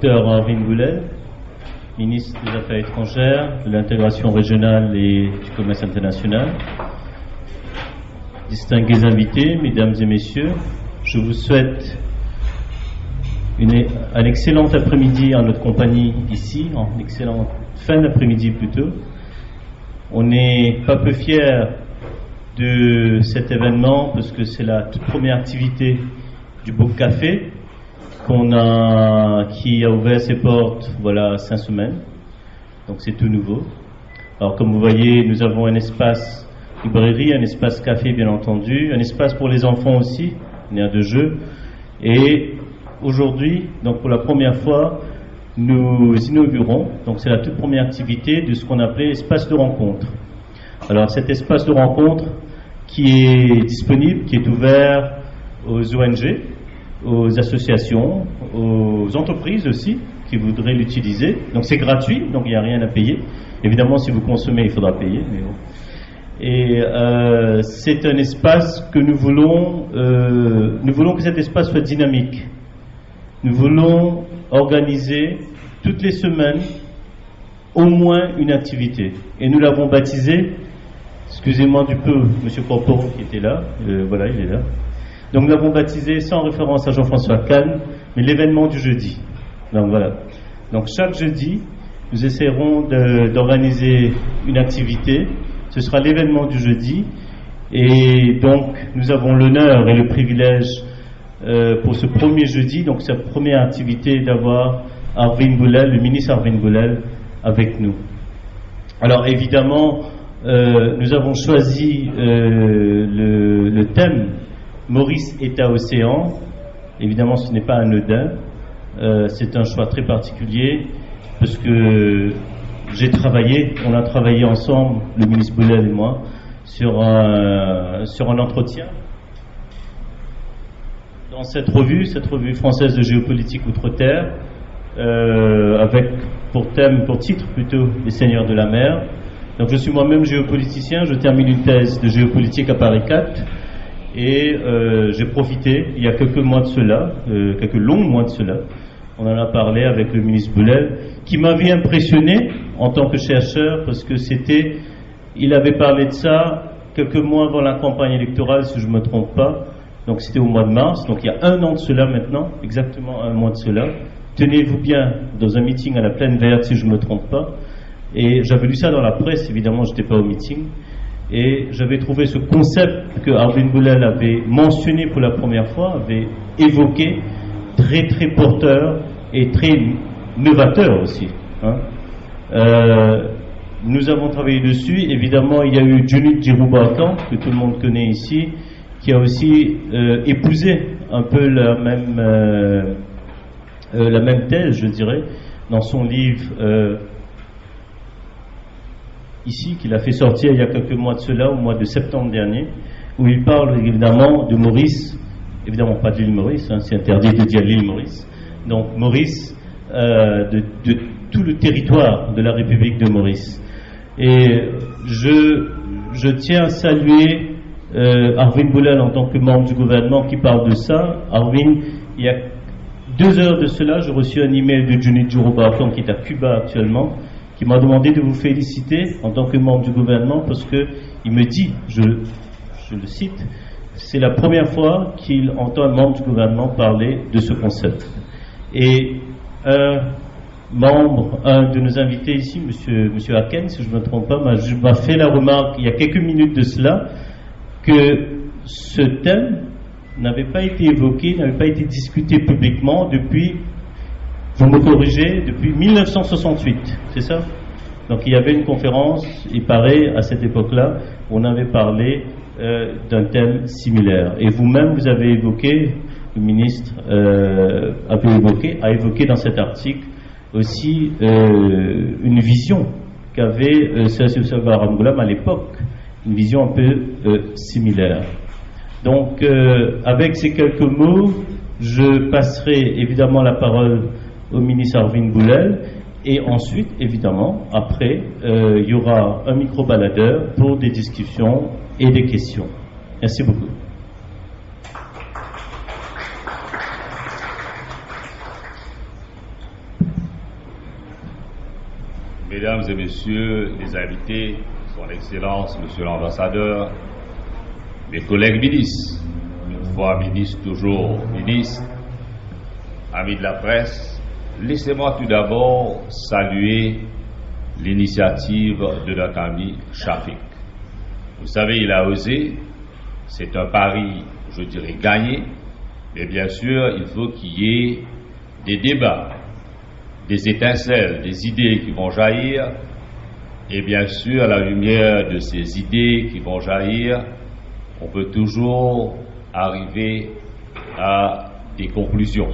Dr Arvin Boulel, ministre des Affaires étrangères, de l'intégration régionale et du commerce international. Distingués invités, mesdames et messieurs, je vous souhaite un excellent après-midi en notre compagnie ici, en excellente fin d'après-midi plutôt. On n'est pas peu fiers de cet événement parce que c'est la toute première activité du Book Café qui a ouvert ses portes voilà 5 semaines, donc c'est tout nouveau. Alors comme vous voyez, nous avons un espace librairie, un espace café bien entendu, un espace pour les enfants aussi, une aire de jeu, et aujourd'hui, donc pour la première fois, nous inaugurons, donc c'est la toute première activité de ce qu'on appelait espace de rencontre. Alors cet espace de rencontre qui est disponible, qui est ouvert aux ONG, aux associations, aux entreprises aussi qui voudraient l'utiliser. Donc c'est gratuit, donc il n'y a rien à payer. Évidemment, si vous consommez, il faudra payer. Mais bon. Et c'est un espace que nous voulons que cet espace soit dynamique. Nous voulons organiser toutes les semaines au moins une activité. Et nous l'avons baptisé, excusez-moi du peu, M. Corporon qui était là, voilà, il est là. Donc nous l'avons baptisé sans référence à Jean-François Kahn, mais l'événement du jeudi. Donc voilà. Donc chaque jeudi, nous essaierons d'organiser une activité. Ce sera l'événement du jeudi. Et donc nous avons l'honneur et le privilège pour ce premier jeudi, donc cette première activité, d'avoir Arvin Boulel, le ministre Arvin Boulel, avec nous. Alors évidemment, nous avons choisi le thème Maurice, État-Océan. Évidemment, ce n'est pas anodin. C'est un choix très particulier parce que on a travaillé ensemble, le ministre Boulel et moi, sur un entretien dans cette revue française de géopolitique outre-terre, avec pour titre plutôt les Seigneurs de la mer. Donc je suis moi-même géopoliticien, je termine une thèse de géopolitique à Paris 4 et j'ai profité, il y a quelques mois de cela, quelques longs mois de cela, on en a parlé avec le ministre Boulel, qui m'avait impressionné en tant que chercheur parce que il avait parlé de ça quelques mois avant la campagne électorale, si je ne me trompe pas. Donc c'était au mois de mars, donc il y a 1 an de cela maintenant, exactement 1 mois de cela. Tenez-vous bien, dans un meeting à la Plaine Verte, si je ne me trompe pas. Et j'avais lu ça dans la presse, évidemment, je n'étais pas au meeting. Et j'avais trouvé ce concept que Arvin Boulel avait mentionné pour la première fois, avait évoqué, très très porteur et très novateur aussi. Nous avons travaillé dessus. Évidemment, il y a eu Junit Djiroubarkan, que tout le monde connaît ici, qui a aussi épousé un peu la même thèse, je dirais, dans son livre ici, qu'il a fait sortir il y a quelques mois de cela, au mois de septembre dernier, où il parle évidemment de Maurice, évidemment pas de l'île Maurice, c'est interdit de dire l'île Maurice, donc Maurice, de tout le territoire de la République de Maurice. Et je tiens à saluer Arvin Boulel en tant que membre du gouvernement qui parle de ça. Arvin, il y a 2 heures de cela, j'ai reçu un email de Junit Djiroubarkan qui est à Cuba actuellement, qui m'a demandé de vous féliciter en tant que membre du gouvernement parce qu'il me dit, je le cite, c'est la première fois qu'il entend un membre du gouvernement parler de ce concept. Et un de nos invités ici, monsieur Haken, si je ne me trompe pas, m'a fait la remarque il y a quelques minutes de cela que ce thème n'avait pas été évoqué, n'avait pas été discuté publiquement depuis, vous me corrigez, depuis 1968, c'est ça? Donc il y avait une conférence, il paraît, à cette époque-là, où on avait parlé d'un thème similaire. Et vous-même, vous avez évoqué, le ministre a évoqué dans cet article aussi une vision qu'avait Sergio Salvador Angoulême à l'époque, une vision un peu similaire. Donc, avec ces quelques mots, je passerai évidemment la parole au ministre Arvin Boulel, et ensuite, évidemment, après, il y aura un micro-baladeur pour des discussions et des questions. Merci beaucoup. Mesdames et messieurs les invités, son Excellence, Monsieur l'Ambassadeur, mes collègues ministres, une fois ministre, toujours ministre, amis de la presse, laissez-moi tout d'abord saluer l'initiative de notre ami Shafik. Vous savez, il a osé, c'est un pari, je dirais, gagné, mais bien sûr, il faut qu'il y ait des débats, des étincelles, des idées qui vont jaillir, et bien sûr, à la lumière de ces idées qui vont jaillir, on peut toujours arriver à des conclusions.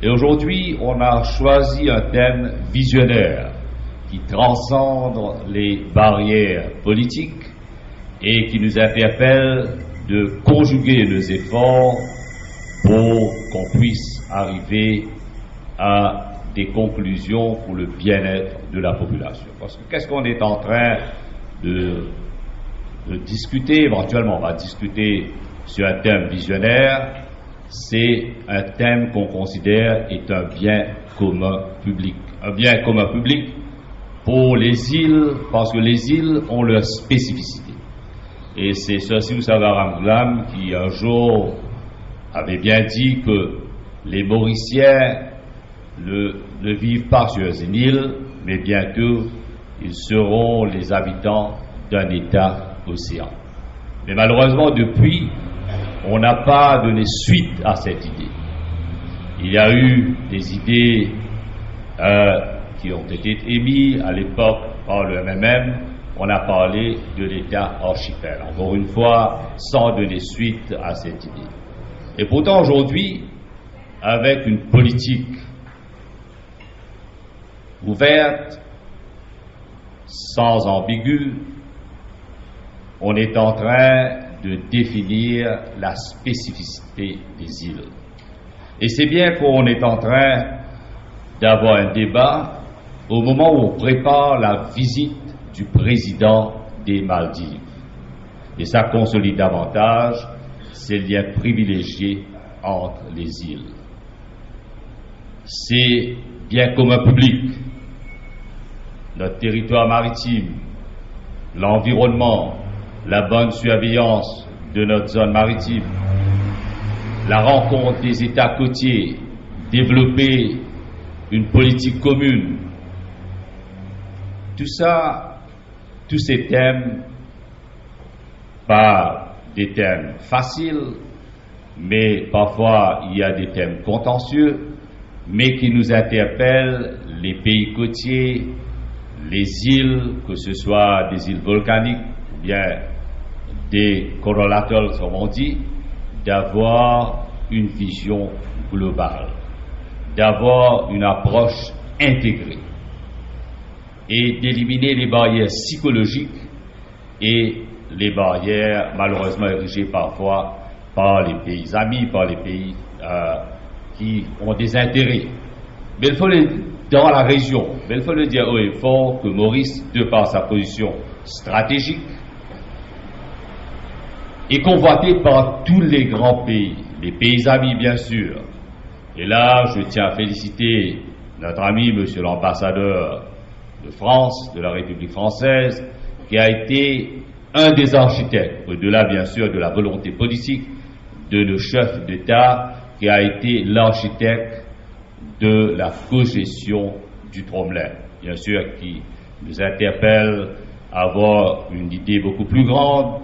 Et aujourd'hui, on a choisi un thème visionnaire qui transcende les barrières politiques et qui nous interpelle de conjuguer nos efforts pour qu'on puisse arriver à des conclusions pour le bien-être de la population. Parce que qu'est-ce qu'on est en train de discuter? Éventuellement, on va discuter sur un thème visionnaire. C'est un thème qu'on considère est un bien commun public. Un bien commun public pour les îles, parce que les îles ont leur spécificité. Et c'est Sir Savaram Glam qui un jour avait bien dit que les Mauriciens ne vivent pas sur une île, mais bientôt ils seront les habitants d'un État océan. Mais malheureusement, depuis, on n'a pas donné suite à cette idée. Il y a eu des idées qui ont été émises à l'époque par le MMM. On a parlé de l'État archipel, encore une fois, sans donner suite à cette idée. Et pourtant, aujourd'hui, avec une politique ouverte, sans ambigu, on est en train de définir la spécificité des îles. Et c'est bien qu'on est en train d'avoir un débat au moment où on prépare la visite du président des Maldives. Et ça consolide davantage ces liens privilégiés entre les îles. C'est bien commun public, notre territoire maritime, l'environnement, la bonne surveillance de notre zone maritime, la rencontre des États côtiers, développer une politique commune. Tout ça, tous ces thèmes, pas des thèmes faciles, mais parfois il y a des thèmes contentieux, mais qui nous interpellent, les pays côtiers, les îles, que ce soit des îles volcaniques ou bien des coral atolls, comme on dit, d'avoir une vision globale, d'avoir une approche intégrée et d'éliminer les barrières psychologiques et les barrières malheureusement érigées parfois par les pays amis, par les pays qui ont des intérêts. Mais il faut dans la région, mais il faut le dire haut et fort que Maurice, de par sa position stratégique, est convoité par tous les grands pays, les pays amis bien sûr. Et là, je tiens à féliciter notre ami, monsieur l'ambassadeur de France, de la République française, qui a été un des architectes, au-delà bien sûr de la volonté politique de nos chefs d'État, qui a été l'architecte de la cogestion du Tromblin, bien sûr, qui nous interpelle à avoir une idée beaucoup plus grande,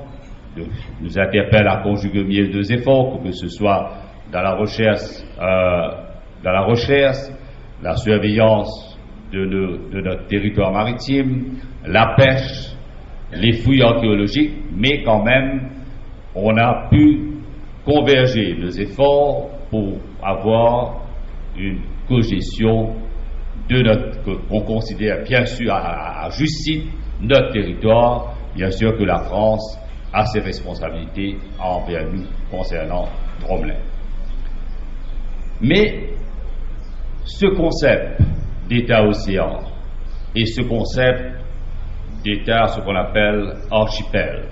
nous interpelle à conjuguer mieux les deux efforts, pour que ce soit dans la recherche, la surveillance de notre territoire maritime, la pêche, les fouilles archéologiques, mais quand même, on a pu converger nos efforts pour avoir une cogestion de qu'on considère bien sûr à juste titre notre territoire, bien sûr que la France a ses responsabilités envers nous concernant Tromblin. Mais ce concept d'État-océan et ce concept d'État, ce qu'on appelle archipel,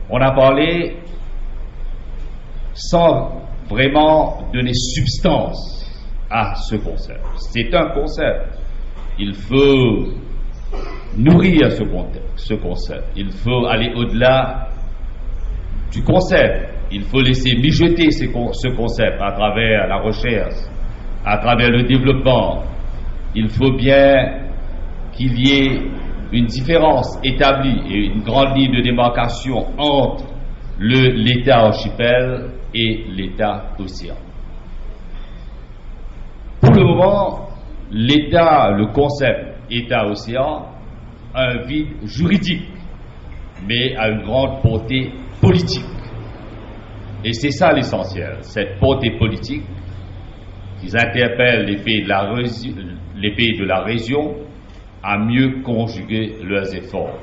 on a parlé sans vraiment donner substance à ce concept. C'est un concept. Il faut nourrir ce concept. Il faut aller au-delà du concept. Il faut laisser mijoter ce concept à travers la recherche, à travers le développement. Il faut bien qu'il y ait une différence établie et une grande ligne de démarcation entre l'État archipel et l'État océan. Pour le moment, le concept État-océan a un vide juridique, mais a une grande portée politique. Et c'est ça l'essentiel, cette portée politique qui interpelle les pays de la région à mieux conjuguer leurs efforts.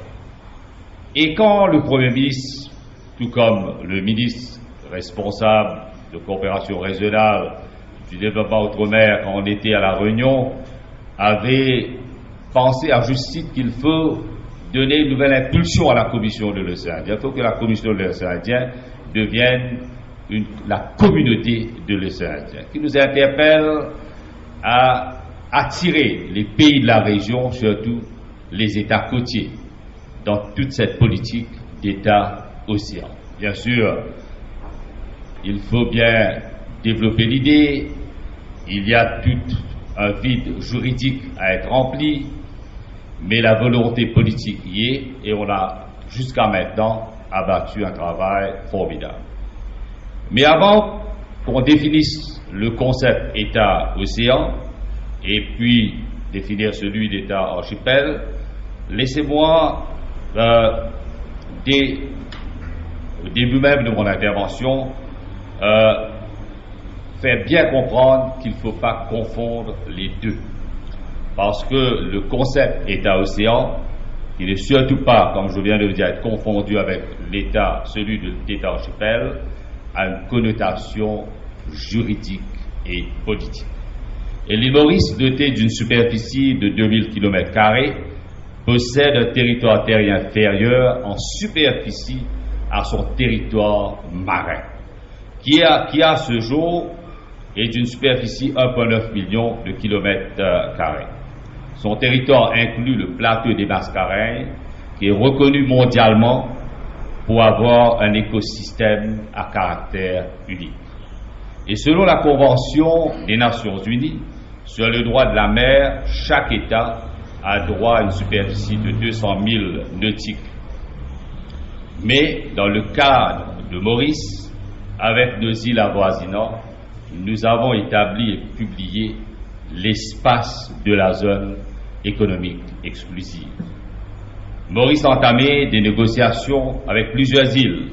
Et quand le Premier ministre, tout comme le ministre responsable de coopération régionale du développement outre-mer, quand on était à La Réunion, avait pensé à juste titre qu'il faut donner une nouvelle impulsion à la Commission de l'océan Indien. Il faut que la Commission de l'océan Indien devienne la communauté de l'océan Indien, qui nous interpelle à attirer les pays de la région, surtout les États côtiers, dans toute cette politique d'État-océan. Bien sûr, il faut bien développer l'idée, il y a tout un vide juridique à être rempli, mais la volonté politique y est, et on a jusqu'à maintenant abattu un travail formidable. Mais avant qu'on définisse le concept État-océan, et puis définir celui d'État archipel, laissez-moi, au début même de mon intervention, faire bien comprendre qu'il ne faut pas confondre les deux. Parce que le concept État-océan, il n'est surtout pas, comme je viens de le dire, être confondu avec l'État, celui de l'État archipel, a une connotation juridique et politique. Et l'île Maurice, dotée d'une superficie de 2000 km², possède un territoire terrien inférieur en superficie à son territoire marin, qui à ce jour est d'une superficie 1,9 million de km². Son territoire inclut le plateau des Mascareignes, qui est reconnu mondialement pour avoir un écosystème à caractère unique. Et selon la Convention des Nations Unies sur le droit de la mer, chaque État a droit à une superficie de 200 000 nautiques. Mais dans le cadre de Maurice, avec nos îles avoisinantes, nous avons établi et publié l'espace de la zone économique exclusive. Maurice a entamé des négociations avec plusieurs îles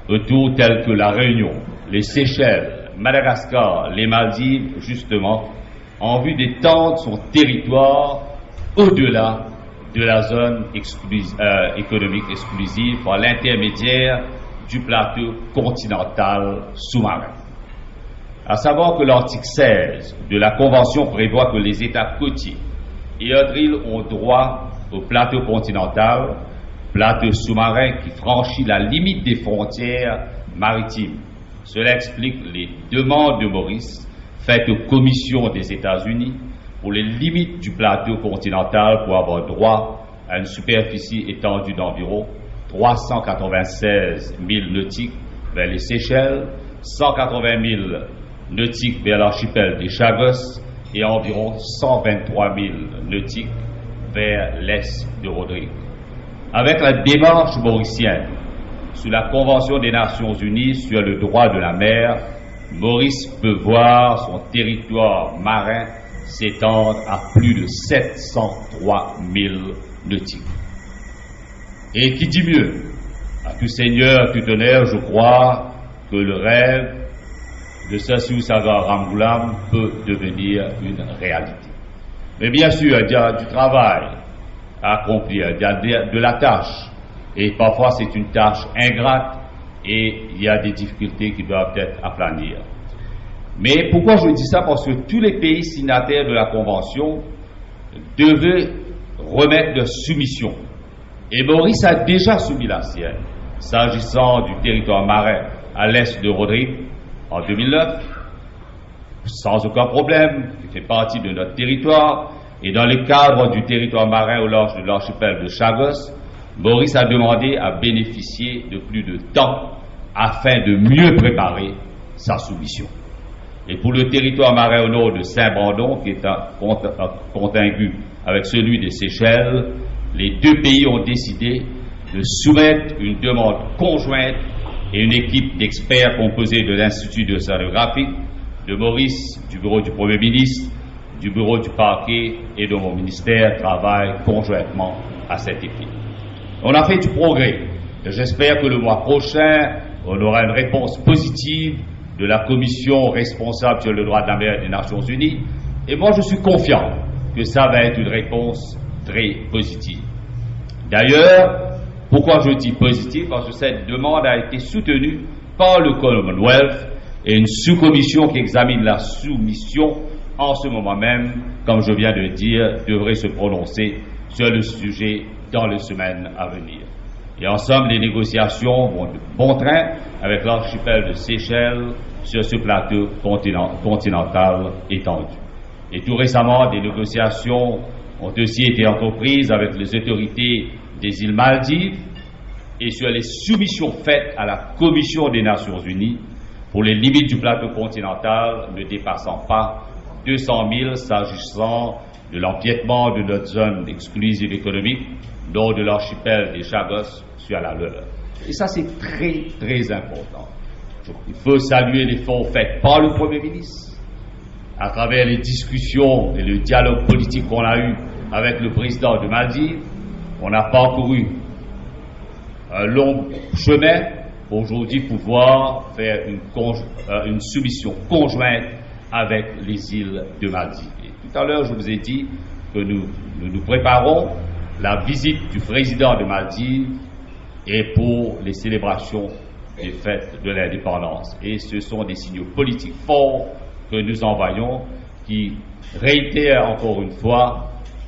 autour telles que la Réunion, les Seychelles, Madagascar, les Maldives, justement, en vue d'étendre son territoire au-delà de la zone économique exclusive par l'intermédiaire du plateau continental sous-marin. À savoir que l'article 16 de la Convention prévoit que les États côtiers et autres îles ont droit au plateau continental, plateau sous-marin qui franchit la limite des frontières maritimes. Cela explique les demandes de Maurice faites aux commissions des États-Unis pour les limites du plateau continental pour avoir droit à une superficie étendue d'environ 396 000 nautiques vers les Seychelles, 180 000 nautiques vers l'archipel des Chagos et environ 123 000 nautiques vers l'est de Rodrigue. Avec la démarche mauricienne sous la Convention des Nations Unies sur le droit de la mer, Maurice peut voir son territoire marin s'étendre à plus de 703 000 nautiques. Et qui dit mieux? À tout seigneur, tout honneur, je crois que le rêve de Sassou Sagar Ramgoolam peut devenir une réalité. Mais bien sûr, il y a du travail à accomplir, il y a de la tâche, et parfois c'est une tâche ingrate, et il y a des difficultés qui doivent être aplanir. Mais pourquoi je dis ça? Parce que tous les pays signataires de la Convention devaient remettre leur soumission. Et Maurice a déjà soumis la sienne, s'agissant du territoire marin à l'est de Rodrigue en 2009, sans aucun problème, qui fait partie de notre territoire. Et dans le cadre du territoire marin au large de l'archipel de Chagos, Maurice a demandé à bénéficier de plus de temps afin de mieux préparer sa soumission. Et pour le territoire marin au nord de Saint-Brandon, qui est contigu avec celui des Seychelles, les deux pays ont décidé de soumettre une demande conjointe et une équipe d'experts composée de l'Institut de scénographie, de Maurice, du bureau du Premier ministre, du bureau du parquet et de mon ministère travaillent conjointement à cette équipe. On a fait du progrès et j'espère que le mois prochain, on aura une réponse positive de la commission responsable sur le droit de la mer des Nations Unies. Et moi, je suis confiant que ça va être une réponse très positive. D'ailleurs, pourquoi je dis positive? Parce que cette demande a été soutenue par le Commonwealth et une sous-commission qui examine la soumission en ce moment même, comme je viens de le dire, devrait se prononcer sur le sujet dans les semaines à venir. Et ensemble, les négociations vont de bon train avec l'archipel de Seychelles sur ce plateau continental étendu. Et tout récemment, des négociations ont aussi été entreprises avec les autorités des îles Maldives et sur les soumissions faites à la Commission des Nations Unies pour les limites du plateau continental ne dépassant pas 200 000 s'agissant de l'empiètement de notre zone exclusive économique lors de l'archipel des Chagos sur la leur. Et ça, c'est très, très important. Il faut saluer l'effort fait par le Premier ministre à travers les discussions et le dialogue politique qu'on a eu avec le président de Maldives. On a parcouru un long chemin pour aujourd'hui pouvoir faire une soumission conjointe avec les îles de Maldives. Et tout à l'heure, je vous ai dit que nous préparons la visite du président de Maldives et pour les célébrations des fêtes de l'indépendance. Et ce sont des signaux politiques forts que nous envoyons qui réitèrent encore une fois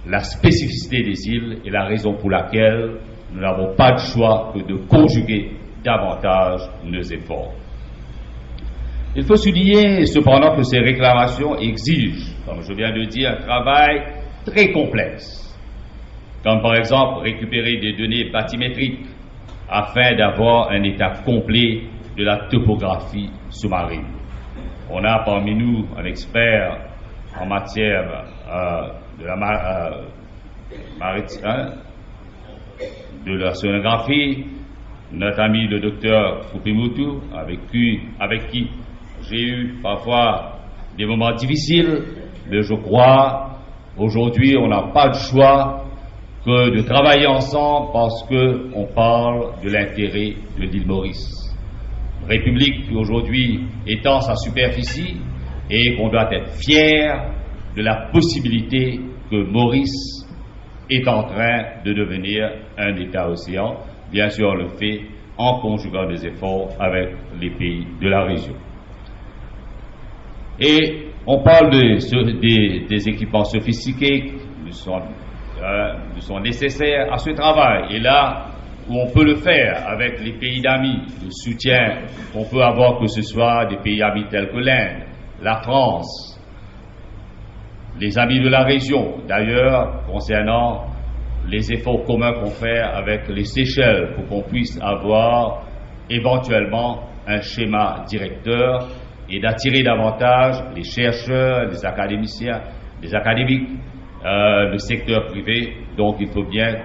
la spécificité des îles et la raison pour laquelle nous n'avons pas de choix que de conjuguer davantage nos efforts. Il faut souligner cependant que ces réclamations exigent, comme je viens de dire, un travail très complexe, comme par exemple récupérer des données bathymétriques afin d'avoir un état complet de la topographie sous-marine. On a parmi nous un expert en matière de la scénographie, notre ami le docteur Fupimutu, avec qui j'ai eu parfois des moments difficiles, mais je crois aujourd'hui on n'a pas de choix que de travailler ensemble parce qu'on parle de l'intérêt de l'île Maurice. République qui aujourd'hui étend sa superficie et qu'on doit être fier de la possibilité que Maurice est en train de devenir un État-océan. Bien sûr, on le fait en conjuguant des efforts avec les pays de la région. Et on parle des équipements sophistiqués qui sont nécessaires à ce travail. Et là où on peut le faire avec les pays d'amis, le soutien qu'on peut avoir, que ce soit des pays amis tels que l'Inde, la France, les amis de la région, d'ailleurs, concernant les efforts communs qu'on fait avec les Seychelles pour qu'on puisse avoir éventuellement un schéma directeur et d'attirer davantage les chercheurs, les académiciens, les académiques, le secteur privé. Donc il faut bien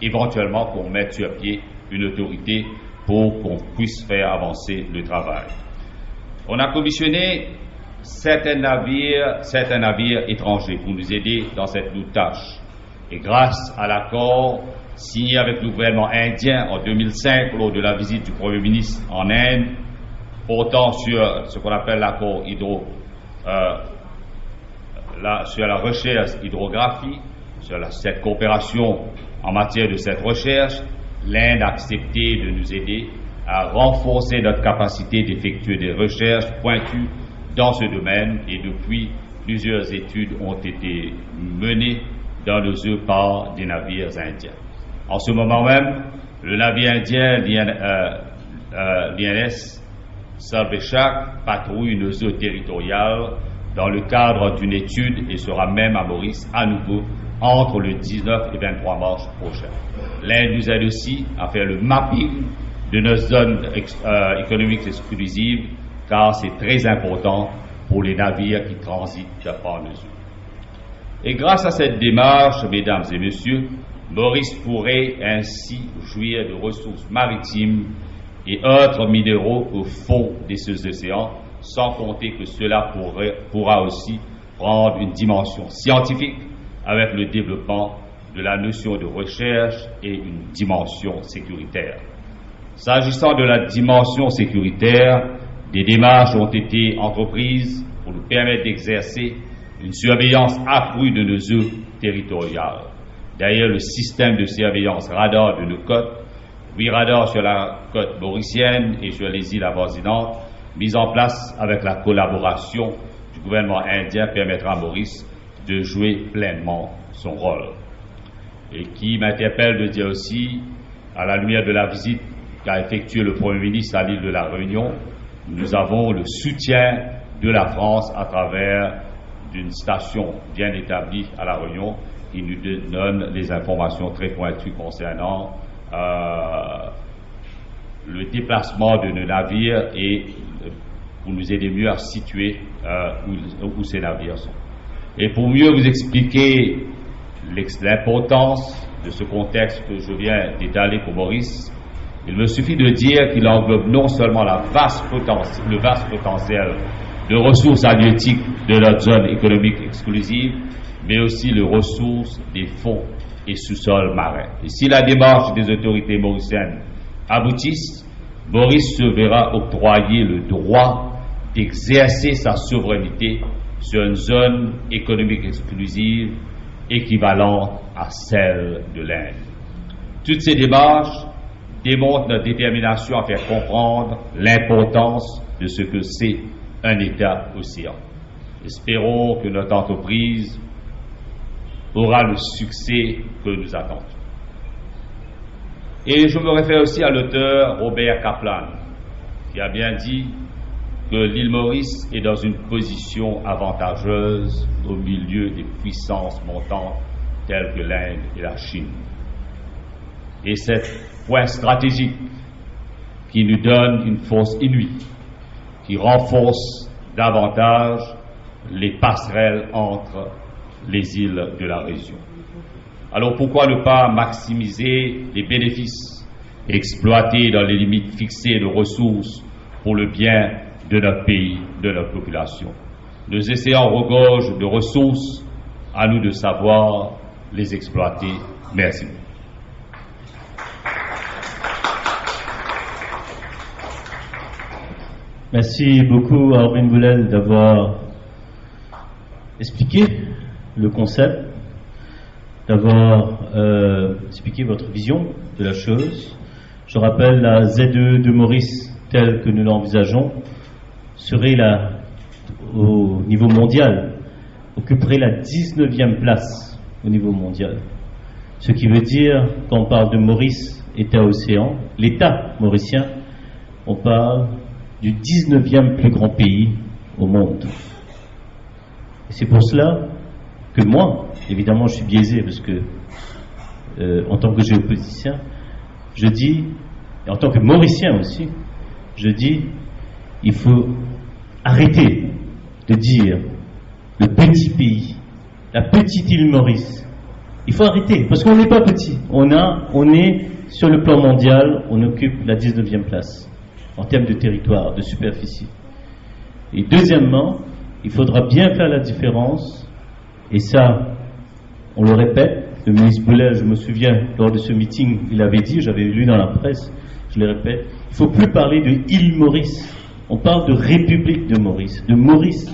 éventuellement qu'on mette sur pied une autorité pour qu'on puisse faire avancer le travail. On a commissionné certains navires étrangers pour nous aider dans cette lourde tâche. Et grâce à l'accord signé avec le gouvernement indien en 2005 lors de la visite du Premier ministre en Inde, portant sur ce qu'on appelle l'accord sur la recherche hydrographie, sur cette coopération en matière de cette recherche, l'Inde a accepté de nous aider à renforcer notre capacité d'effectuer des recherches pointues dans ce domaine et depuis, plusieurs études ont été menées dans nos eaux par des navires indiens. En ce moment même, le navire indien, l'INS, Salvéchac patrouille une zone territoriale dans le cadre d'une étude et sera même à Maurice à nouveau entre le 19 et 23 mars prochain. L'Inde nous aide aussi à faire le mapping de nos zones économiques exclusives, car c'est très important pour les navires qui transitent par nos eaux. Et grâce à cette démarche, mesdames et messieurs, Maurice pourrait ainsi jouir de ressources maritimes et autres minéraux au fond de ces océans, sans compter que cela pourra aussi prendre une dimension scientifique avec le développement de la notion de recherche et une dimension sécuritaire. S'agissant de la dimension sécuritaire, des démarches ont été entreprises pour nous permettre d'exercer une surveillance accrue de nos eaux territoriales. D'ailleurs, le système de surveillance radar de nos côtes, 8 radars sur la côte mauricienne et sur les îles avoisinantes, mis en place avec la collaboration du gouvernement indien, permettra à Maurice de jouer pleinement son rôle. Et qui m'interpelle de dire aussi, à la lumière de la visite qu'a effectuée le Premier ministre à l'île de la Réunion, nous avons le soutien de la France à travers d'une station bien établie à la Réunion qui nous donne les informations très pointues concernant le déplacement de nos navires et pour nous aider mieux à situer où ces navires sont. Et pour mieux vous expliquer l'importance de ce contexte que je viens d'étaler pour Maurice, il me suffit de dire qu'il englobe non seulement le vaste potentiel de ressources halieutiques de notre zone économique exclusive, mais aussi les ressources des fonds et sous-sols marins. Et si la démarche des autorités mauriciennes aboutisse, Maurice se verra octroyer le droit d'exercer sa souveraineté sur une zone économique exclusive équivalente à celle de l'Inde. Toutes ces démarches démontrent notre détermination à faire comprendre l'importance de ce que c'est un État océan. Espérons que notre entreprise aura le succès que nous attendons. Et je me réfère aussi à l'auteur Robert Kaplan, qui a bien dit que l'île Maurice est dans une position avantageuse au milieu des puissances montantes telles que l'Inde et la Chine. Et c'est un point stratégique qui nous donne une force inouïe, qui renforce davantage les passerelles entre les îles de la région. Alors pourquoi ne pas maximiser les bénéfices et exploiter dans les limites fixées de ressources pour le bien de notre pays, de notre population? Nos océans regorgent de ressources, à nous de savoir les exploiter. Merci. Merci beaucoup à Orbin Boulel d'avoir expliqué le concept, d'avoir expliqué votre vision de la chose. Je rappelle, la ZE de Maurice, telle que nous l'envisageons, serait là, au niveau mondial, occuperait la 19e place au niveau mondial. Ce qui veut dire, quand on parle de Maurice, État-océan, l'État mauricien, on parle du 19e plus grand pays au monde. Et c'est pour cela que moi, évidemment je suis biaisé parce que en tant que géopoliticien, je dis, et en tant que Mauricien aussi, je dis, il faut arrêter de dire le petit pays, la petite île Maurice. Il faut arrêter, parce qu'on n'est pas petit. On est sur le plan mondial, on occupe la 19e place en termes de territoire, de superficie. Et deuxièmement, il faudra bien faire la différence, et ça, on le répète, le ministre Boulel, je me souviens, lors de ce meeting, il avait dit, j'avais lu dans la presse, je le répète, il ne faut plus parler de île Maurice, on parle de République de Maurice, de Maurice.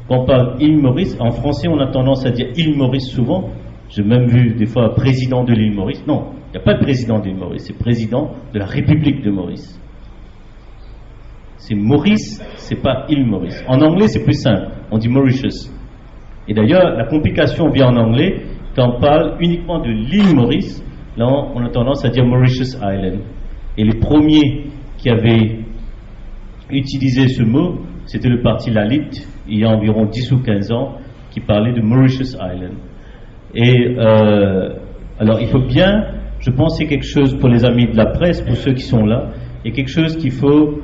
Quand on parle île Maurice, en français on a tendance à dire île Maurice souvent, j'ai même vu des fois président de l'île Maurice, non, il n'y a pas de président de l'île Maurice, c'est président de la République de Maurice. C'est Maurice, c'est pas île Maurice. En anglais, c'est plus simple. On dit Mauritius. Et d'ailleurs, la complication vient en anglais quand on parle uniquement de l'île Maurice. Là, on a tendance à dire Mauritius Island. Et les premiers qui avaient utilisé ce mot, c'était le parti Lalit, il y a environ 10 ou 15 ans, qui parlait de Mauritius Island. Et alors il faut bien, je pense que c'est quelque chose pour les amis de la presse, pour ceux qui sont là, et quelque chose qu'il faut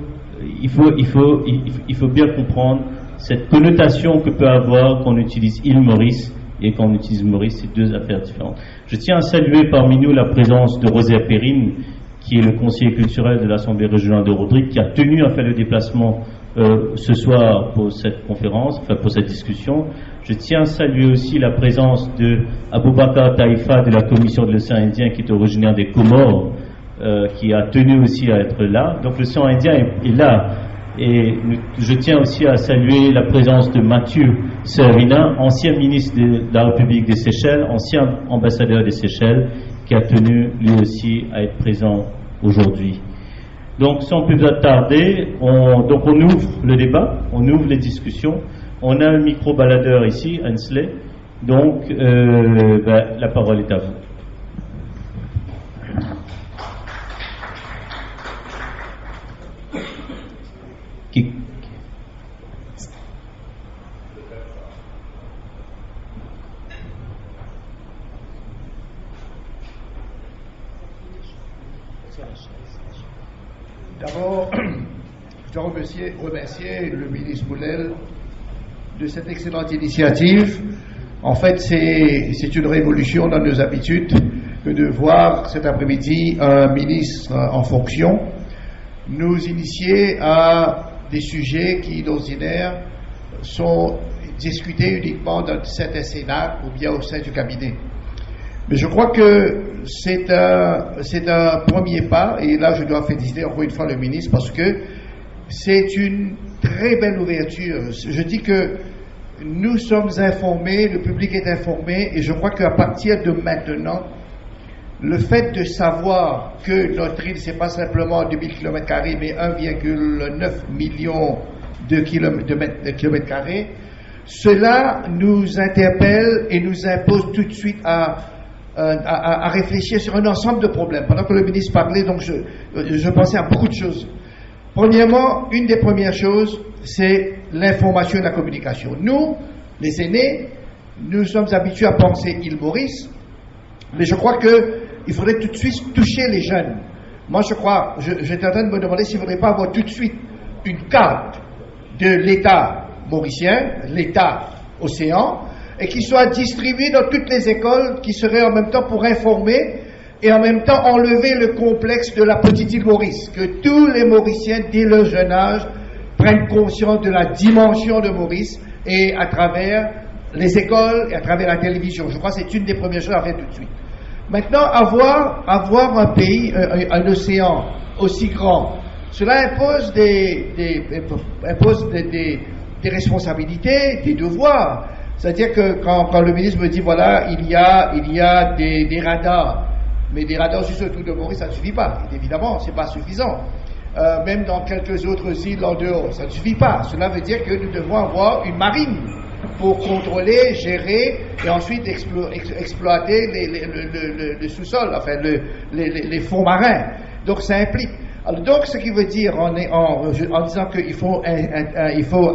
bien comprendre, cette connotation que peut avoir quand on utilise île Maurice et quand on utilise Maurice, c'est deux affaires différentes. Je tiens à saluer parmi nous la présence de Rosaire Perrine, qui est le conseiller culturel de l'Assemblée régionale de Rodrigue, qui a tenu à faire le déplacement ce soir pour cette conférence, enfin pour cette discussion. Je tiens à saluer aussi la présence de Aboubakar Taïfa de la Commission de l'océan Indien, qui est originaire des Comores, qui a tenu aussi à être là. Donc l'océan Indien est là. Et je tiens aussi à saluer la présence de Mathieu Servina, ancien ministre de la République des Seychelles, ancien ambassadeur des Seychelles, qui a tenu lui aussi à être présent aujourd'hui. Donc sans plus tarder, on ouvre le débat, on ouvre les discussions. On a un micro-baladeur ici, Hensley, donc la parole est à vous. D'abord, je dois remercier le ministre Boulel de cette excellente initiative. En fait, c'est une révolution dans nos habitudes que de voir cet après-midi un ministre en fonction nous initier à des sujets qui, d'ordinaire, sont discutés uniquement dans certains sénats ou bien au sein du cabinet. Mais je crois que c'est un premier pas, et là je dois féliciter encore une fois le ministre parce que c'est une très belle ouverture. Je dis que nous sommes informés, le public est informé, et je crois qu'à partir de maintenant, le fait de savoir que notre île, c'est pas simplement 2000 km², mais 1,9 million de kilomètres carrés, cela nous interpelle et nous impose tout de suite à réfléchir sur un ensemble de problèmes. Pendant que le ministre parlait, donc je pensais à beaucoup de choses. Premièrement, une des premières choses, c'est l'information et la communication. Nous, les aînés, nous sommes habitués à penser île Maurice, mais je crois qu'il faudrait tout de suite toucher les jeunes. Moi, j'étais en train de me demander s'il ne faudrait pas avoir tout de suite une carte de l'État mauricien, l'État océan, et qui soit distribuée dans toutes les écoles, qui serait en même temps pour informer et en même temps enlever le complexe de la petite île Maurice, que tous les Mauriciens, dès leur jeune âge, prennent conscience de la dimension de Maurice, et à travers les écoles et à travers la télévision. Je crois que c'est une des premières choses à faire tout de suite. Maintenant, avoir un pays, un océan aussi grand, cela impose des responsabilités, des devoirs. C'est-à-dire que quand le ministre me dit, voilà, il y a des radars, mais des radars juste autour de Maurice, ça ne suffit pas. Évidemment, ce n'est pas suffisant. Même dans quelques autres îles en dehors, ça ne suffit pas. Cela veut dire que nous devons avoir une marine pour contrôler, gérer et ensuite exploiter le sous-sol, enfin les fonds marins. Donc ça implique. Alors, donc ce qui veut dire en disant qu'il faut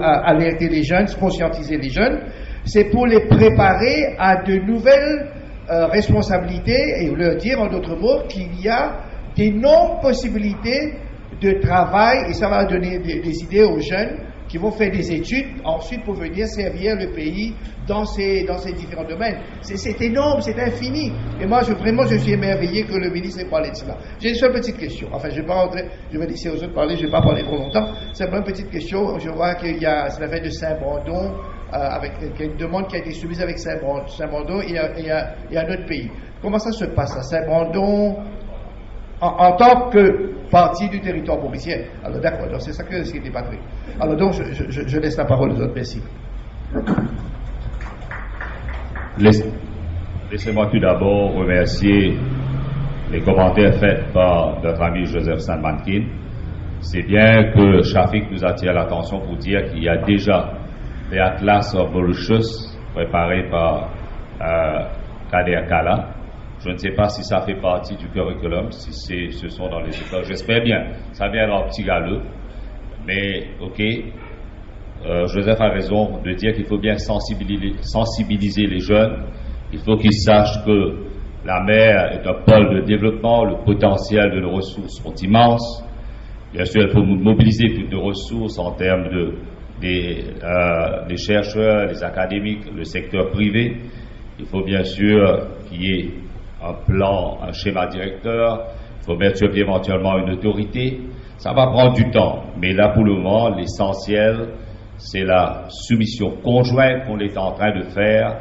alerter les jeunes, conscientiser les jeunes, c'est pour les préparer à de nouvelles responsabilités et leur dire en d'autres mots qu'il y a d'énormes possibilités de travail, et ça va donner des idées aux jeunes qui vont faire des études ensuite pour venir servir le pays dans ces différents domaines. C'est énorme, c'est infini. Et moi, je suis émerveillé que le ministre ait parlé de cela. J'ai une seule petite question. Enfin, je ne vais pas rentrer, je vais laisser aux autres parler, je ne vais pas parler trop longtemps. Simplement une petite question. Je vois qu'il y a, c'est l'affaire de Saint-Brandon, avec une demande qui a été soumise avec Saint-Brandon et un autre pays. Comment ça se passe à Saint-Brandon en tant que partie du territoire mauricien? Alors d'accord, donc c'est ça ce qui n'était pas pris. Alors donc je laisse la parole aux autres. Merci. Laissez-moi tout d'abord remercier les commentaires faits par notre ami Joseph Saint-Mankin. C'est bien que Shafik nous attire l'attention pour dire qu'il y a déjà des Atlas of Mauritius préparés par Kader Kala. Je ne sais pas si ça fait partie du curriculum, si ce sont dans les écoles. J'espère bien. Ça viendra au petit galop. Mais, ok, Joseph a raison de dire qu'il faut bien sensibiliser les jeunes. Il faut qu'ils sachent que la mer est un pôle de développement, le potentiel de nos ressources sont immenses. Bien sûr, il faut mobiliser toutes nos ressources en termes des chercheurs, les académiques, le secteur privé. Il faut bien sûr qu'il y ait un plan, un schéma directeur. Il faut bien sûr éventuellement une autorité. Ça va prendre du temps, mais là pour le moment, l'essentiel, c'est la soumission conjointe qu'on est en train de faire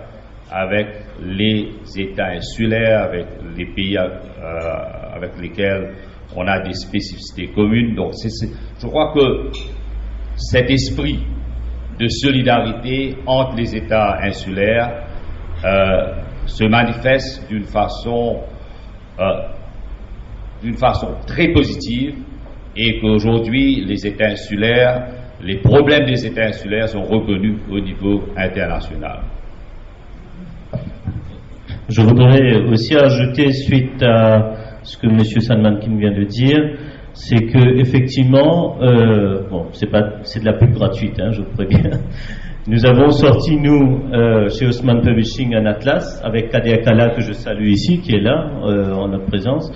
avec les États insulaires, avec les pays avec lesquels on a des spécificités communes. Donc, je crois que cet esprit de solidarité entre les États insulaires se manifeste d'une façon très positive, et qu'aujourd'hui, les États insulaires, les problèmes des États insulaires sont reconnus au niveau international. Je voudrais aussi ajouter, suite à ce que M. Salman Kim vient de dire, c'est que effectivement, bon, c'est de la pub gratuite, hein, je vous préviens. Nous avons sorti, nous, chez Osman Publishing, un atlas avec Kadia Kala, que je salue ici, qui est là, en notre présence,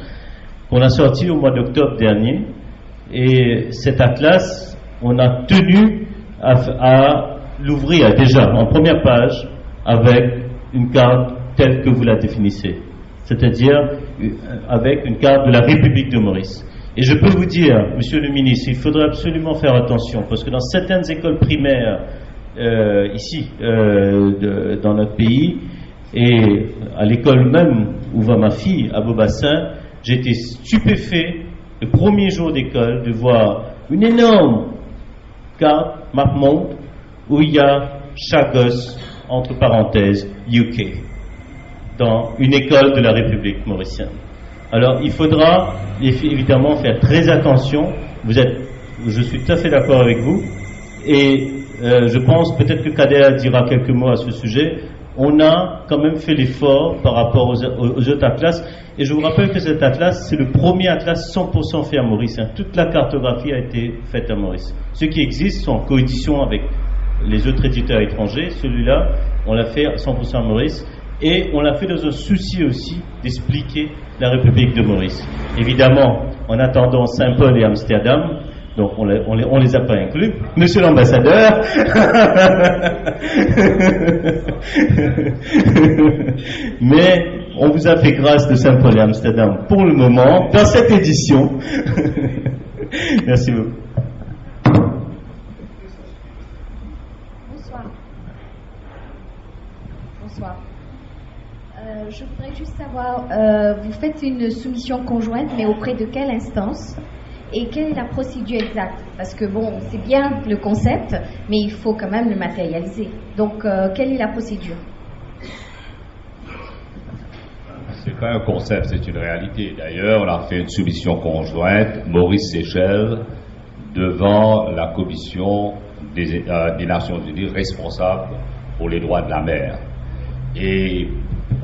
qu'on a sorti au mois d'octobre dernier. Et cet atlas, on a tenu à l'ouvrir déjà en première page avec une carte telle que vous la définissez, c'est-à-dire avec une carte de la République de Maurice. Et je peux vous dire, Monsieur le ministre, il faudrait absolument faire attention, parce que dans certaines écoles primaires ici, dans notre pays, et à l'école même où va ma fille, à Beaubassin, j'ai été stupéfait le premier jour d'école de voir une énorme carte, map monde, où il y a Chagos, entre parenthèses, UK, dans une école de la République mauricienne. Alors, il faudra évidemment faire très attention. Je suis tout à fait d'accord avec vous, et je pense peut-être que Kader dira quelques mots à ce sujet. On a quand même fait l'effort par rapport aux autres atlas, et je vous rappelle que cet atlas, c'est le premier atlas 100% fait à Maurice, hein. Toute la cartographie a été faite à Maurice. Ceux qui existent sont en coédition avec les autres éditeurs étrangers. Celui-là, on l'a fait 100% à Maurice, et on l'a fait dans un souci aussi d'expliquer la République de Maurice. Évidemment, en attendant Saint-Paul et Amsterdam, donc on les a pas inclus. Monsieur l'ambassadeur, mais on vous a fait grâce de Saint-Paul et Amsterdam pour le moment dans cette édition. Merci beaucoup. Bonsoir. Bonsoir. Je voudrais juste savoir, vous faites une soumission conjointe, mais auprès de quelle instance? Et quelle est la procédure exacte? Parce que bon, c'est bien le concept, mais il faut quand même le matérialiser. Donc, quelle est la procédure? C'est pas un concept, c'est une réalité. D'ailleurs, on a fait une soumission conjointe, Maurice Seychelles, devant la commission des Nations Unies responsable pour les droits de la mer. Et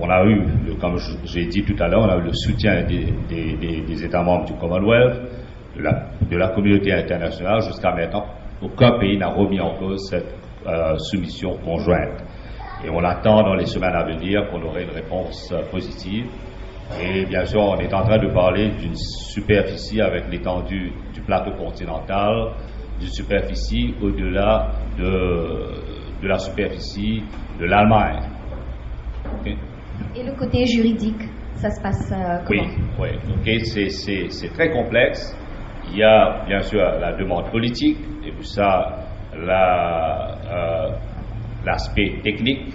on a eu, comme j'ai dit tout à l'heure, on a eu le soutien des États membres du Commonwealth, de la communauté internationale. Jusqu'à maintenant, aucun pays n'a remis en cause cette soumission conjointe. Et on attend dans les semaines à venir qu'on aurait une réponse positive. Et bien sûr, on est en train de parler d'une superficie avec l'étendue du plateau continental, d'une superficie au-delà de la superficie de l'Allemagne. Okay. Et le côté juridique, ça se passe comment? Oui. Okay. C'est très complexe. Il y a bien sûr la demande politique, et puis ça, l'aspect technique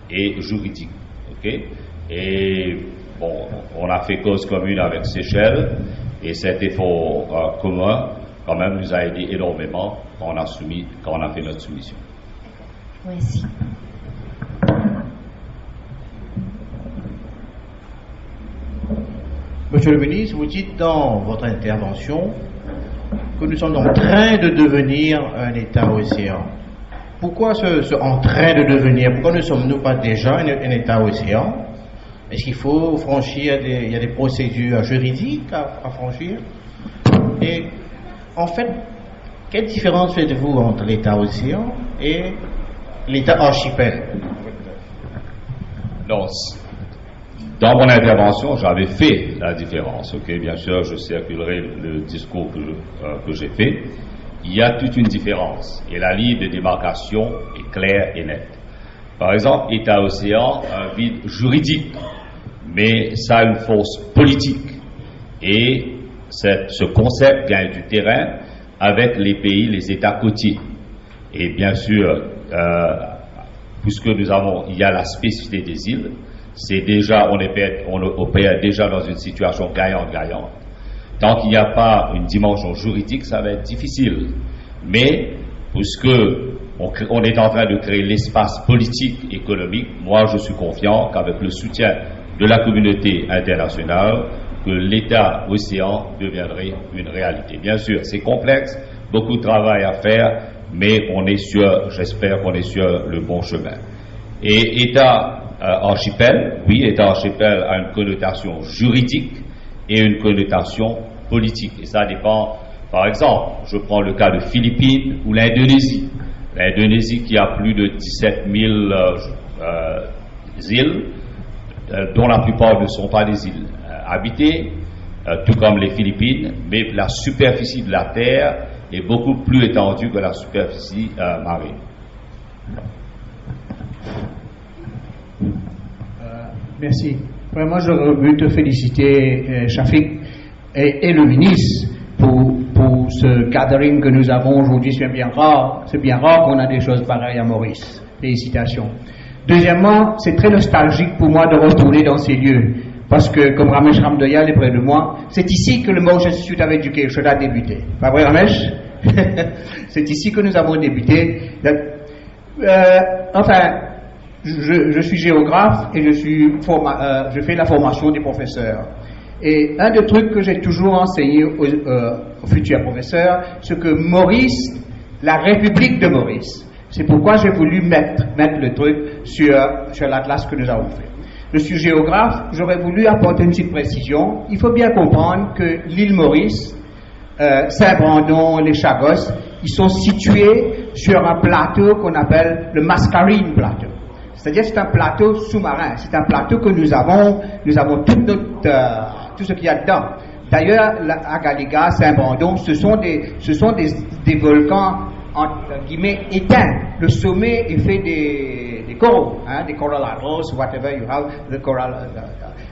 et juridique. Okay? Et bon, on a fait cause commune avec Seychelles, et cet effort commun, quand même, nous a aidé énormément quand on a fait notre soumission. Merci. Monsieur le ministre, vous dites dans votre intervention que nous sommes en train de devenir un État-océan. Pourquoi ce en train de devenir? Pourquoi ne sommes-nous pas déjà un État-océan? Est-ce qu'il faut franchir il y a des procédures juridiques à franchir? Et en fait, Quelle différence faites-vous entre l'État-océan et l'État-archipel? Non, dans mon intervention, j'avais fait la différence. Ok, bien sûr, je circulerai le discours que j'ai fait. Il y a toute une différence et la ligne de démarcation est claire et nette. Par exemple, État-océan a un vide juridique, mais ça a une force politique. Et ce concept gagne du terrain avec les pays, les États côtiers. Et bien sûr, puisque il y a la spécificité des îles, c'est déjà, on opère déjà dans une situation gagnante-gagnante. Tant qu'il n'y a pas une dimension juridique, ça va être difficile. Mais, puisque on est en train de créer l'espace politique, économique, moi je suis confiant qu'avec le soutien de la communauté internationale, que l'État-océan deviendrait une réalité. Bien sûr, c'est complexe, beaucoup de travail à faire, mais j'espère qu'on est sur le bon chemin. Et État-archipel, oui, État-archipel a une connotation juridique et une connotation politique. Et ça dépend, par exemple, je prends le cas de Philippines ou l'Indonésie. L'Indonésie qui a plus de 17 000 îles, dont la plupart ne sont pas des îles habitées, tout comme les Philippines, mais la superficie de la Terre est beaucoup plus étendue que la superficie marine. Merci. Vraiment, j'aurais voulu te féliciter, Shafik, et le ministre pour ce gathering que nous avons aujourd'hui. C'est bien rare qu'on a des choses pareilles à Maurice. Félicitations. Deuxièmement, c'est très nostalgique pour moi de retourner dans ces lieux. Parce que, comme Ramesh Ramdoyal est près de moi, c'est ici que le Moorish Institute of Education a débuté. Pas vrai, Ramesh? C'est ici que nous avons débuté. Je suis géographe et je fais la formation des professeurs. Et un des trucs que j'ai toujours enseigné aux futurs professeurs, c'est que Maurice, la République de Maurice, c'est pourquoi j'ai voulu mettre le truc sur l'atlas que nous avons fait. Je suis géographe, j'aurais voulu apporter une petite précision. Il faut bien comprendre que l'île Maurice, Saint-Brandon, les Chagos, ils sont situés sur un plateau qu'on appelle le Mascarene Plateau. C'est-à-dire c'est un plateau sous-marin, c'est un plateau que nous avons tout ce qu'il y a dedans. D'ailleurs, à Galiga, Saint-Brandon, ce sont des volcans entre guillemets éteints. Le sommet est fait des coraux, des corallardos, whatever you have, the coral.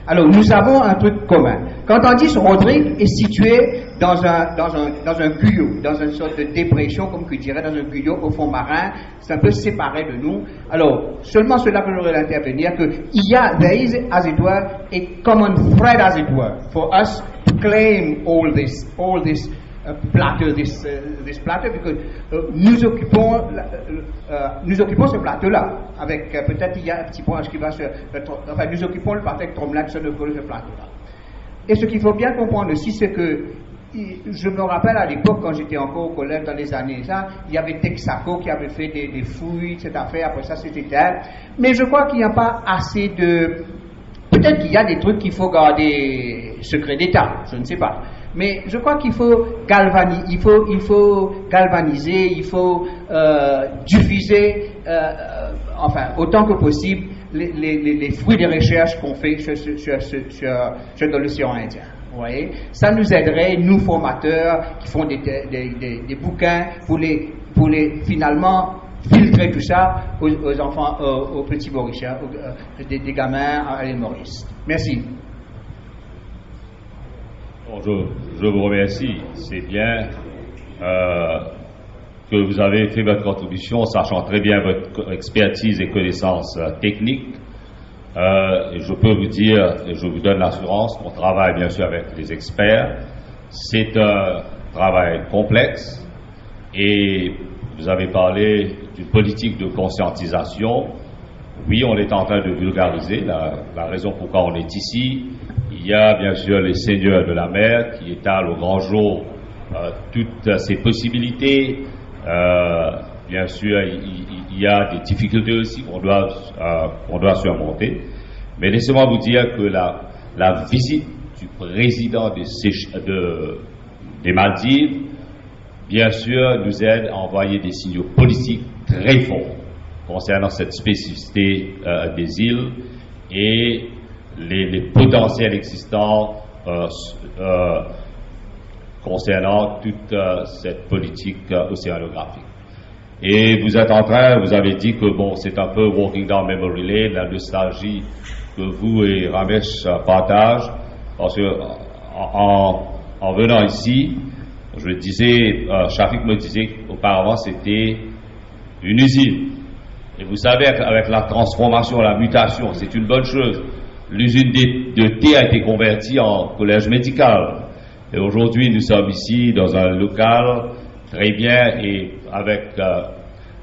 Alors, nous avons un truc commun. Quand on dit que Rodrigue est situé dans un guyot, dans une sorte de dépression, comme tu dirais, dans un guyot au fond marin, c'est un peu séparé de nous. Alors, seulement cela que j'aurais d'intervenir, there is, as it were, a common thread, as it were, for us to claim all this plateau, this plateau, because nous occupons ce plateau-là, avec peut-être il y a un petit point qui va sur, nous occupons le plateau Tromlac sur ce plateau-là. Et ce qu'il faut bien comprendre aussi, c'est que je me rappelle à l'époque, quand j'étais encore au collège dans les années ça, il y avait Texaco qui avait fait des fouilles, cette affaire, après ça c'était tel. Mais je crois qu'il n'y a pas assez de... Peut-être qu'il y a des trucs qu'il faut garder secret d'État, je ne sais pas. Mais je crois qu'il faut galvaniser, il faut diffuser, autant que possible, les fruits des recherches qu'on fait dans l'océan Indien. Vous voyez, ça nous aiderait, nous formateurs qui font des bouquins, pour les finalement filtrer tout ça aux enfants, aux petits Mauriciens, des gamins à l'île Maurice. Merci. Je vous remercie. C'est bien que vous avez fait votre contribution, sachant très bien votre expertise et connaissances techniques. Et je peux vous dire, et je vous donne l'assurance, qu'on travaille bien sûr avec les experts. C'est un travail complexe et vous avez parlé d'une politique de conscientisation. Oui, on est en train de vulgariser la raison pourquoi on est ici. Il y a bien sûr les seigneurs de la mer qui étalent au grand jour toutes ces possibilités. Bien sûr, il y a des difficultés aussi qu'on doit surmonter. Mais laissez-moi vous dire que la visite du président des Maldives bien sûr, nous aide à envoyer des signaux politiques très forts concernant cette spécificité des îles et les potentiels existants concernant toute cette politique océanographique. Et vous avez dit que bon, c'est un peu walking down memory lane, la nostalgie que vous et Ramesh partagent, parce que en venant ici, je disais, Shafik me disait qu'auparavant c'était une usine. Et vous savez, avec la transformation, la mutation, c'est une bonne chose. L'usine de thé a été convertie en collège médical. Et aujourd'hui, nous sommes ici dans un local très bien et avec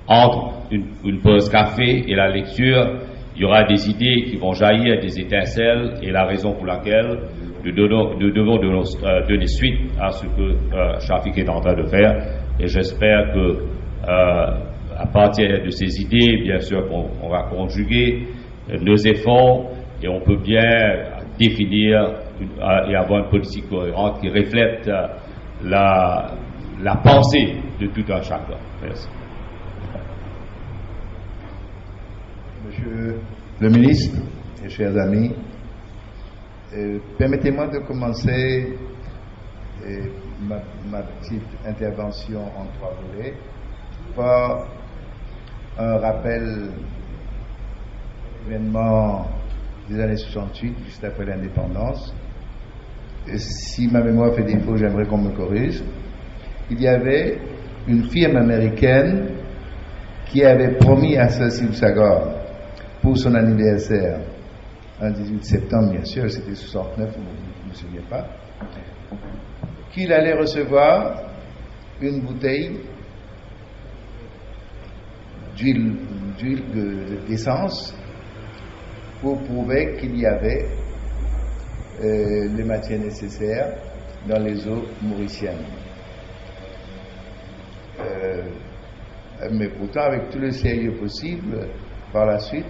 entre une pause café et la lecture, il y aura des idées qui vont jaillir, des étincelles, et la raison pour laquelle nous devons donner suite à ce que Shafik est en train de faire. Et j'espère que à partir de ces idées, bien sûr, on va conjuguer nos efforts et on peut bien définir et avoir une politique cohérente qui reflète la pensée de tout un chacun. Merci. Monsieur le ministre et chers amis, permettez-moi de commencer ma petite intervention en 3 volets par un rappel événement des années 68, juste après l'indépendance. Et si ma mémoire fait défaut, j'aimerais qu'on me corrige. Il y avait une firme américaine qui avait promis à Sir Siv-Sagor pour son anniversaire, un 18 septembre bien sûr, c'était 69, je ne me souviens pas, qu'il allait recevoir une bouteille d'huile d'essence pour prouver qu'il y avait les matières nécessaires dans les eaux mauriciennes. Mais pourtant, avec tout le sérieux possible, par la suite,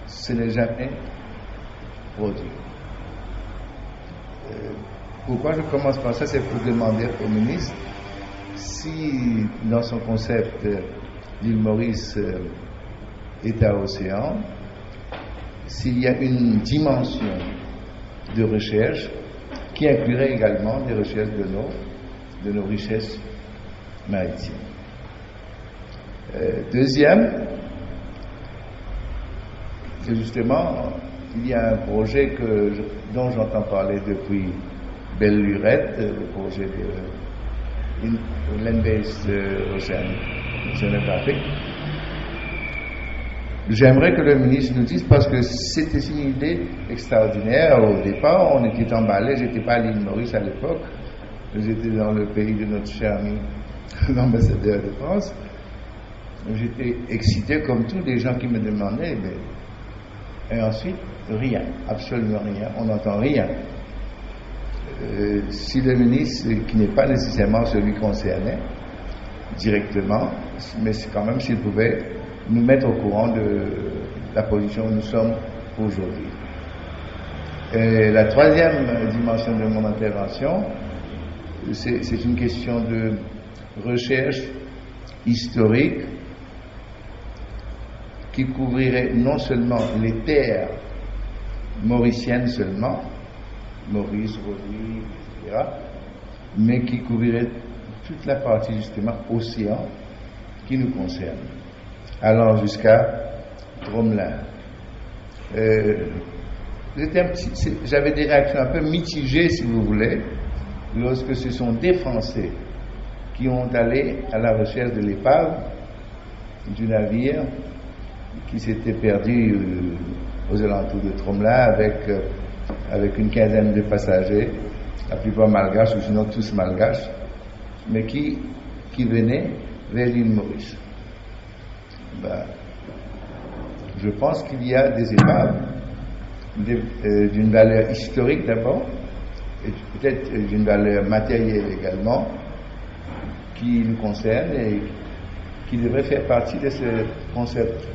ce n'est jamais produit. Pourquoi je commence par ça? C'est pour demander au ministre si, dans son concept, l'île Maurice État-océan, s'il y a une dimension de recherche qui inclurait également des recherches de nos richesses maritimes. Deuxième, c'est justement, il y a un projet dont j'entends parler depuis belle lurette, le projet de Land-Based Oceanographic. J'aimerais que le ministre nous dise, parce que c'était une idée extraordinaire. Au départ, on était emballés, j'étais pas à l'île Maurice à l'époque, j'étais dans le pays de notre cher ami l'ambassadeur de France. J'étais excité comme tous les gens qui me demandaient, et ensuite, rien, absolument rien, on n'entend rien. Si le ministre, qui n'est pas nécessairement celui concerné directement, mais c'est quand même s'il pouvait nous mettre au courant de la position où nous sommes aujourd'hui. Et la troisième dimension de mon intervention, c'est une question de recherche historique qui couvrirait non seulement les terres mauriciennes seulement, Maurice, Rosny, etc., mais qui couvrirait toute la partie justement océan qui nous concerne, allant jusqu'à Tromelin. J'avais des réactions un peu mitigées, si vous voulez, lorsque ce sont des Français qui ont allé à la recherche de l'épave du navire qui s'était perdu aux alentours de Tromelin avec une quinzaine de passagers, la plupart malgaches ou sinon tous malgaches, mais qui venaient vers l'île Maurice. Je pense qu'il y a des épaves d'une valeur historique d'abord, et peut-être d'une valeur matérielle également, qui nous concerne et qui devrait faire partie de ce concept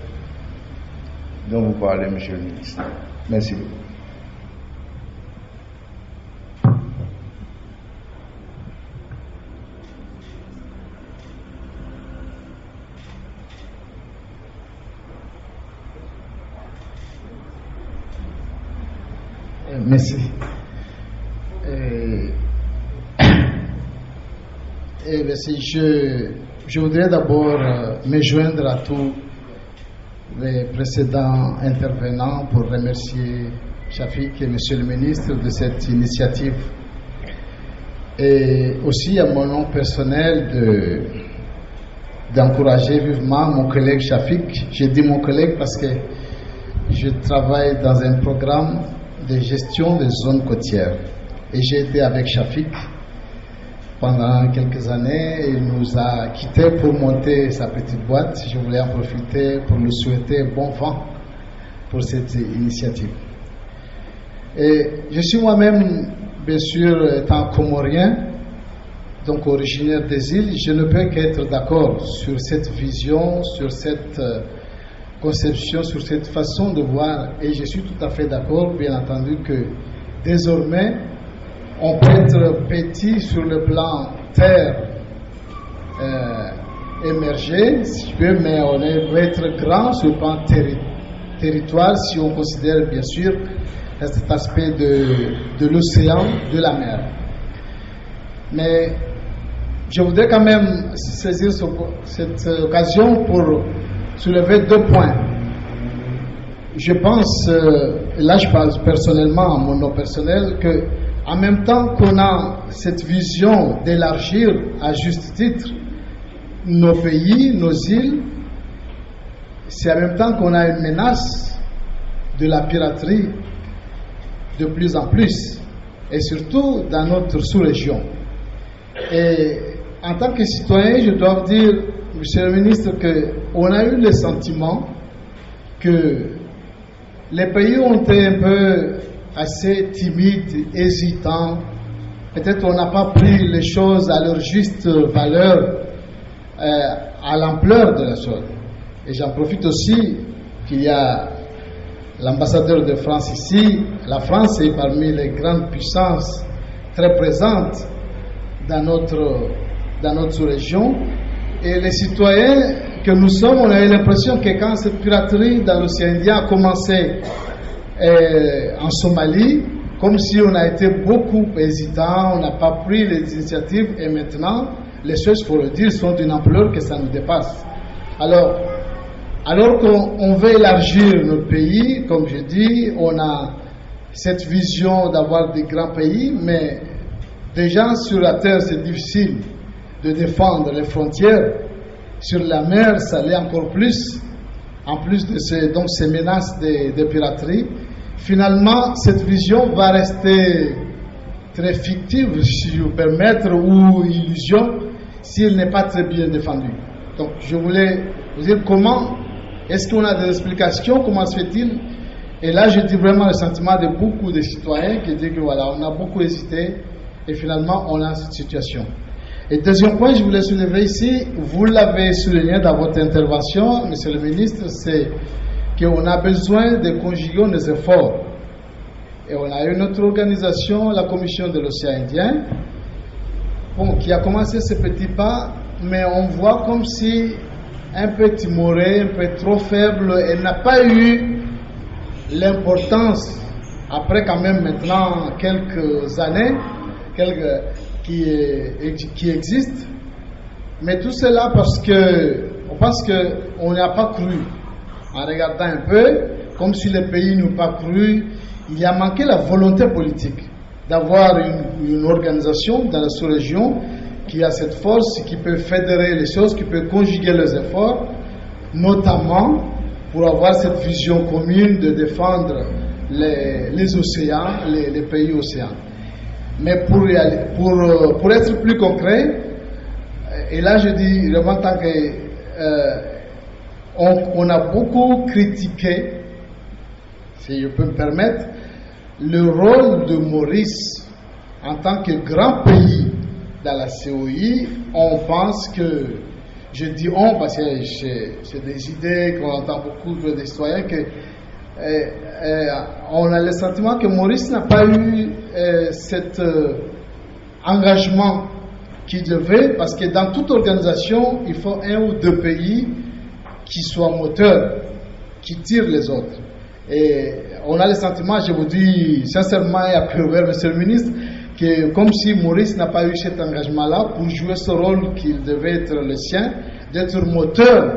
dont vous parlez, monsieur le ministre. Merci beaucoup. Merci. Merci. Je voudrais d'abord me joindre à tous les précédents intervenants pour remercier Chafik et Monsieur le ministre de cette initiative. Et aussi à mon nom personnel d'encourager vivement mon collègue Chafik. Je dis mon collègue parce que je travaille dans un programme de gestion des zones côtières. Et j'ai été avec Chafik pendant quelques années. Il nous a quittés pour monter sa petite boîte. Je voulais en profiter pour lui souhaiter bon vent pour cette initiative. Et je suis moi-même, bien sûr, étant comorien, donc originaire des îles, je ne peux qu'être d'accord sur cette vision, sur cette conception, sur cette façon de voir. Et je suis tout à fait d'accord, bien entendu, que désormais, on peut être petit sur le plan terre émergé, si je peux, mais on peut être grand sur le plan territoire si on considère bien sûr cet aspect de l'océan, de la mer. Mais je voudrais quand même saisir cette occasion pour soulever 2 points. Je pense, là je parle personnellement, à mon nom personnel, que en même temps qu'on a cette vision d'élargir à juste titre nos pays, nos îles, c'est en même temps qu'on a une menace de la piraterie de plus en plus, et surtout dans notre sous-région. Et en tant que citoyen, je dois vous dire, Monsieur le ministre, qu'on a eu le sentiment que les pays ont été un peu assez timides, hésitants. Peut-être on n'a pas pris les choses à leur juste valeur, à l'ampleur de la chose. Et j'en profite aussi qu'il y a l'ambassadeur de France ici. La France est parmi les grandes puissances très présentes dans notre sous-région. Et les citoyens que nous sommes, on a eu l'impression que quand cette piraterie dans l'océan Indien a commencé en Somalie, comme si on a été beaucoup hésitants, on n'a pas pris les initiatives, et maintenant, les choses, il faut le dire, sont d'une ampleur que ça nous dépasse. Alors qu'on veut élargir notre pays, comme je dis, on a cette vision d'avoir des grands pays, mais déjà sur la terre, c'est difficile de défendre les frontières. Sur la mer, ça l'est encore plus, en plus de ces menaces de piraterie. Finalement, cette vision va rester très fictive, si je vous permettre, ou illusion, si elle n'est pas très bien défendue. Donc, je voulais vous dire comment, est-ce qu'on a des explications, comment se fait-il? Et là, je dis vraiment le sentiment de beaucoup de citoyens qui disent que voilà, on a beaucoup hésité, et finalement, on a cette situation. Et deuxième point, je voulais soulever ici, vous l'avez souligné dans votre intervention, Monsieur le ministre, c'est qu'on a besoin de conjuguer nos efforts. Et on a eu notre organisation, la Commission de l'Océan Indien, qui a commencé ce petit pas, mais on voit comme si un peu timorée, un peu trop faible, elle n'a pas eu l'importance, après quand même maintenant quelques années, qui existe, mais tout cela parce qu'on n'a pas cru. En regardant un peu, comme si les pays n'ont pas cru, il y a manqué la volonté politique d'avoir une organisation dans la sous-région qui a cette force, qui peut fédérer les choses, qui peut conjuguer les efforts, notamment pour avoir cette vision commune de défendre les océans, les pays océans. Mais pour être plus concret, et là je dis vraiment tant que on a beaucoup critiqué, si je peux me permettre, le rôle de Maurice en tant que grand pays dans la COI. On pense que, je dis on parce que c'est des idées qu'on entend beaucoup des citoyens, que on a le sentiment que Maurice n'a pas eu cet engagement qu'il devait, parce que dans toute organisation, il faut 1 ou 2 pays qui soient moteurs, qui tirent les autres. Et on a le sentiment, je vous dis sincèrement et à cœur ouvert, Monsieur le ministre, que comme si Maurice n'a pas eu cet engagement-là pour jouer ce rôle qu'il devait être le sien, d'être moteur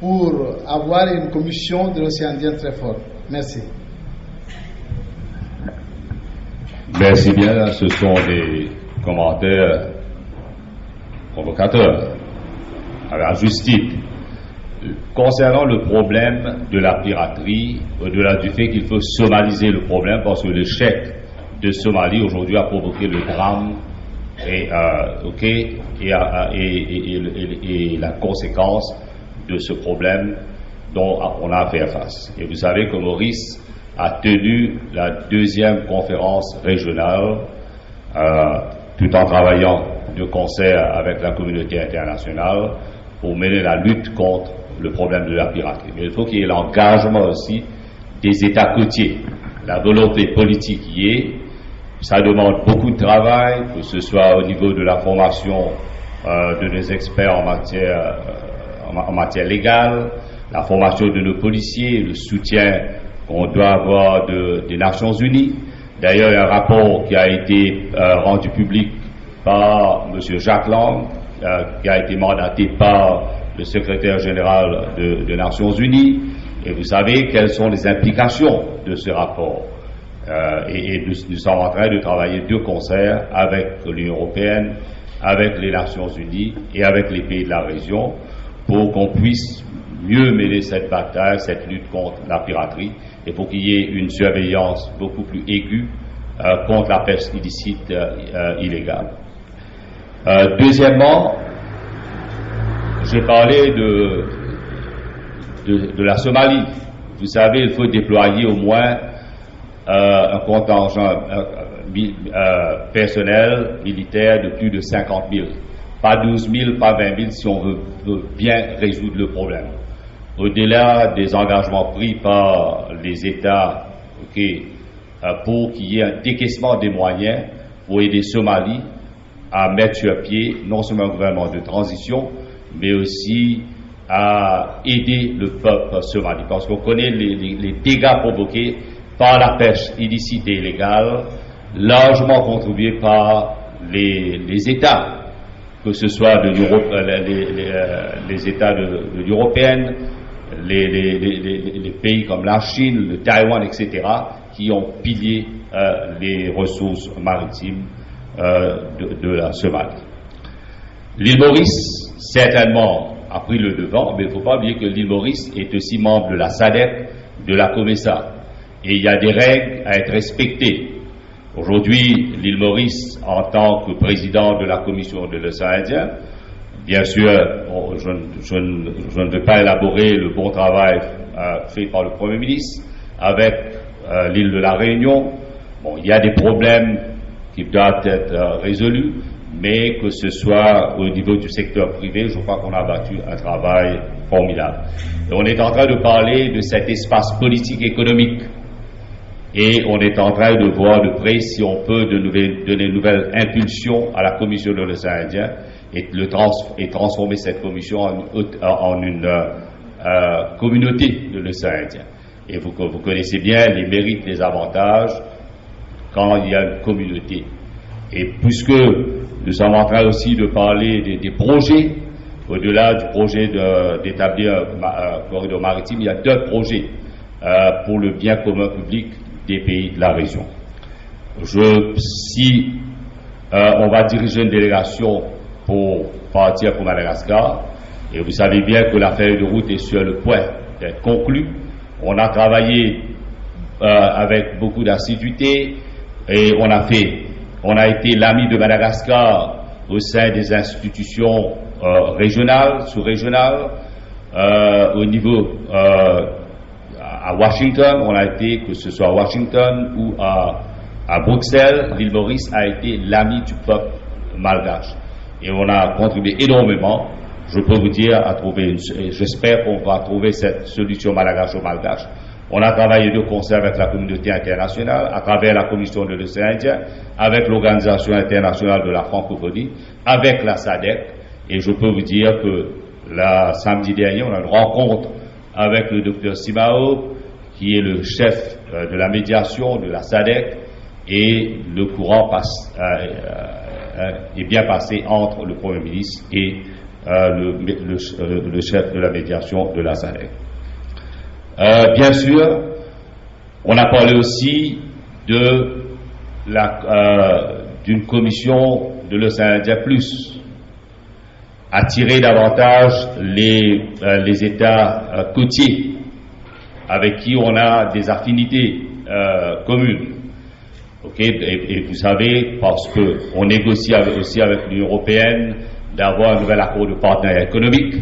pour avoir une commission de l'océan Indien très forte. Merci. Merci bien, ce sont des commentaires provocateurs, à juste titre. Concernant le problème de la piraterie, au-delà du fait qu'il faut somaliser le problème, parce que le chèque de Somalie aujourd'hui a provoqué le drame et la conséquence de ce problème dont on a à faire face. Et vous savez que Maurice a tenu la 2e conférence régionale tout en travaillant de concert avec la communauté internationale pour mener la lutte contre le problème de la piraterie. Mais il faut qu'il y ait l'engagement aussi des États côtiers. La volonté politique y est. Ça demande beaucoup de travail, que ce soit au niveau de la formation de nos experts en matière légale, la formation de nos policiers, le soutien qu'on doit avoir des Nations Unies. D'ailleurs, il y a un rapport qui a été rendu public par M. Jacques Lang, qui a été mandaté par le secrétaire général des Nations Unies. Et vous savez quelles sont les implications de ce rapport. Et nous sommes en train de travailler de concert avec l'Union européenne, avec les Nations Unies et avec les pays de la région pour qu'on puisse mieux mener cette bataille, cette lutte contre la piraterie et pour qu'il y ait une surveillance beaucoup plus aiguë contre la pêche illicite illégale. Deuxièmement, j'ai parlé de la Somalie. Vous savez, il faut déployer au moins un contingent personnel militaire de plus de 50 000. Pas 12 000, pas 20 000 si on veut bien résoudre le problème. Au-delà des engagements pris par les États pour qu'il y ait un décaissement des moyens pour aider Somalie à mettre sur pied non seulement un gouvernement de transition, mais aussi à aider le peuple somali. Parce qu'on connaît les dégâts provoqués par la pêche illicite et illégale, largement contribués par les États, que ce soit les États de l'Union européenne, les pays comme la Chine, le Taïwan, etc., qui ont pillé les ressources maritimes de la Somalie. L'île Maurice, certainement, a pris le devant, mais il ne faut pas oublier que l'île Maurice est aussi membre de la SADC, de la COMESA. Et il y a des règles à être respectées. Aujourd'hui, l'île Maurice, en tant que président de la Commission de l'océan Indien, bien sûr, je ne vais pas élaborer le bon travail fait par le Premier ministre avec l'île de la Réunion. Bon, il y a des problèmes qui doivent être résolus, mais que ce soit au niveau du secteur privé, je crois qu'on a battu un travail formidable. Et on est en train de parler de cet espace politique économique. Et on est en train de voir de près si on peut donner une nouvelle impulsion à la Commission de l'océan Indien et transformer cette commission en une communauté de l'océan Indien. Et vous connaissez bien les mérites, les avantages quand il y a une communauté. Et puisque nous sommes en train aussi de parler des projets, au-delà du projet d'établir un corridor maritime, il y a 2 projets pour le bien commun public des pays de la région. Si on va diriger une délégation pour partir pour Madagascar, et vous savez bien que la feuille de route est sur le point d'être conclue, on a travaillé avec beaucoup d'assiduité et on a été l'ami de Madagascar au sein des institutions régionales, sous-régionales, au niveau à Washington, on a été, que ce soit à Washington ou à Bruxelles, l'île Maurice a été l'ami du peuple malgache. Et on a contribué énormément, je peux vous dire, à trouver j'espère qu'on va trouver cette solution malgache. On a travaillé de concert avec la communauté internationale, à travers la Commission de l'océan Indien, avec l'Organisation internationale de la francophonie, avec la SADC, et je peux vous dire que samedi dernier, on a une rencontre avec le docteur Simao, qui est le chef de la médiation de la SADC et le courant est bien passé entre le Premier ministre et le chef de la médiation de la SADC. Bien sûr, on a parlé aussi d'une commission de l'océan Indien plus, attirer davantage les États côtiers avec qui on a des affinités communes. Okay? Et vous savez, parce qu'on négocie aussi avec l'Union européenne d'avoir un nouvel accord de partenariat économique,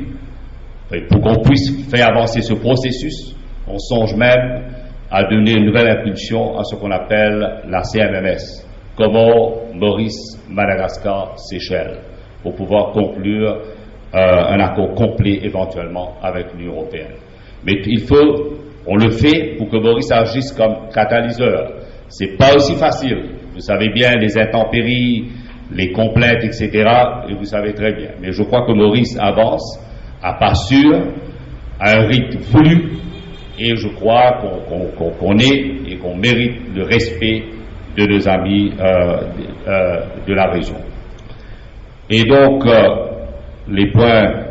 et pour qu'on puisse faire avancer ce processus, on songe même à donner une nouvelle impulsion à ce qu'on appelle la CMMS, Comores, Maurice, Madagascar, Seychelles, pour pouvoir conclure un accord complet éventuellement avec l'Union européenne. Mais on le fait pour que Maurice agisse comme catalyseur. C'est pas aussi facile. Vous savez bien les intempéries, les complètes, etc. Et vous savez très bien. Mais je crois que Maurice avance à pas sûr, à un rythme voulu, et je crois qu'on est et qu'on mérite le respect de nos amis de la région. Et donc, les points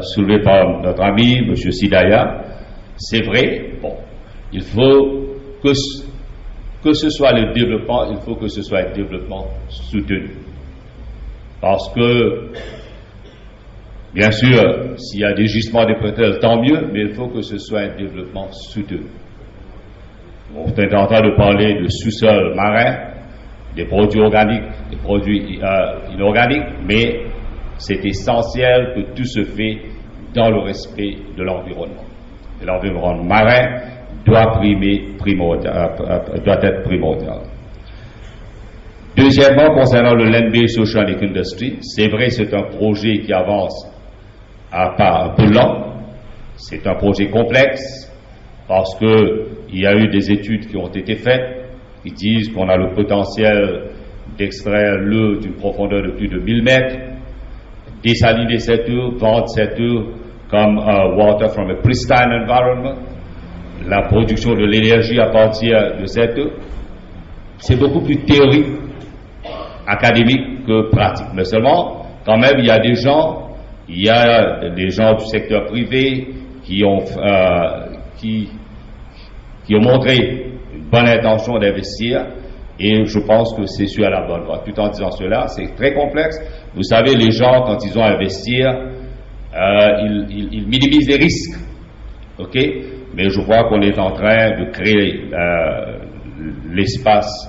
soulevés par notre ami, M. Sidaya, c'est vrai, bon, il faut que ce soit le développement, il faut que ce soit un développement soutenu. Parce que, bien sûr, s'il y a des gisements de pétrole, tant mieux, mais il faut que ce soit un développement soutenu. On est en train de parler de sous-sol marin, des produits organiques, des produits inorganiques, mais c'est essentiel que tout se fait dans le respect de l'environnement. Et l'environnement marin doit être primordial. Deuxièmement, concernant le Land-Based Oceanic Industry, c'est vrai, c'est un projet qui avance à pas un peu lent, c'est un projet complexe, parce qu'il y a eu des études qui ont été faites, qui disent qu'on a le potentiel d'extraire l'eau d'une profondeur de plus de 1000 mètres, désaliner cette eau, vendre cette eau comme water from a pristine environment, la production de l'énergie à partir de cette eau. C'est beaucoup plus théorique, académique que pratique. Mais seulement, quand même, il y a des gens du secteur privé qui ont montré une bonne intention d'investir, et je pense que c'est sur la bonne voie. Tout en disant cela, c'est très complexe. Vous savez, les gens, quand ils ont à investir, ils minimisent les risques. OK? Mais je vois qu'on est en train de créer l'espace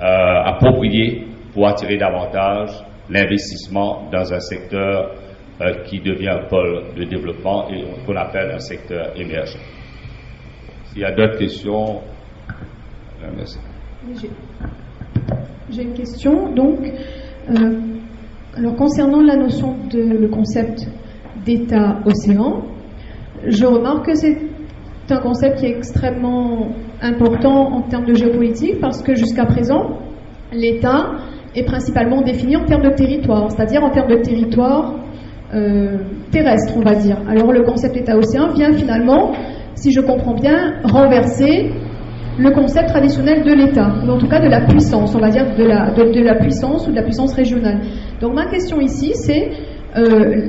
approprié pour attirer davantage l'investissement dans un secteur qui devient un pôle de développement et qu'on appelle un secteur émergent. S'il y a d'autres questions, merci. J'ai une question. Donc, alors concernant la notion le concept d'État-océan, je remarque que c'est un concept qui est extrêmement important en termes de géopolitique parce que jusqu'à présent, l'État est principalement défini en termes de territoire, c'est-à-dire en termes de territoire terrestre, on va dire. Alors le concept État-océan vient finalement, si je comprends bien, renverser le concept traditionnel de l'État, ou en tout cas de la puissance, on va dire de la puissance ou de la puissance régionale. Donc ma question ici, c'est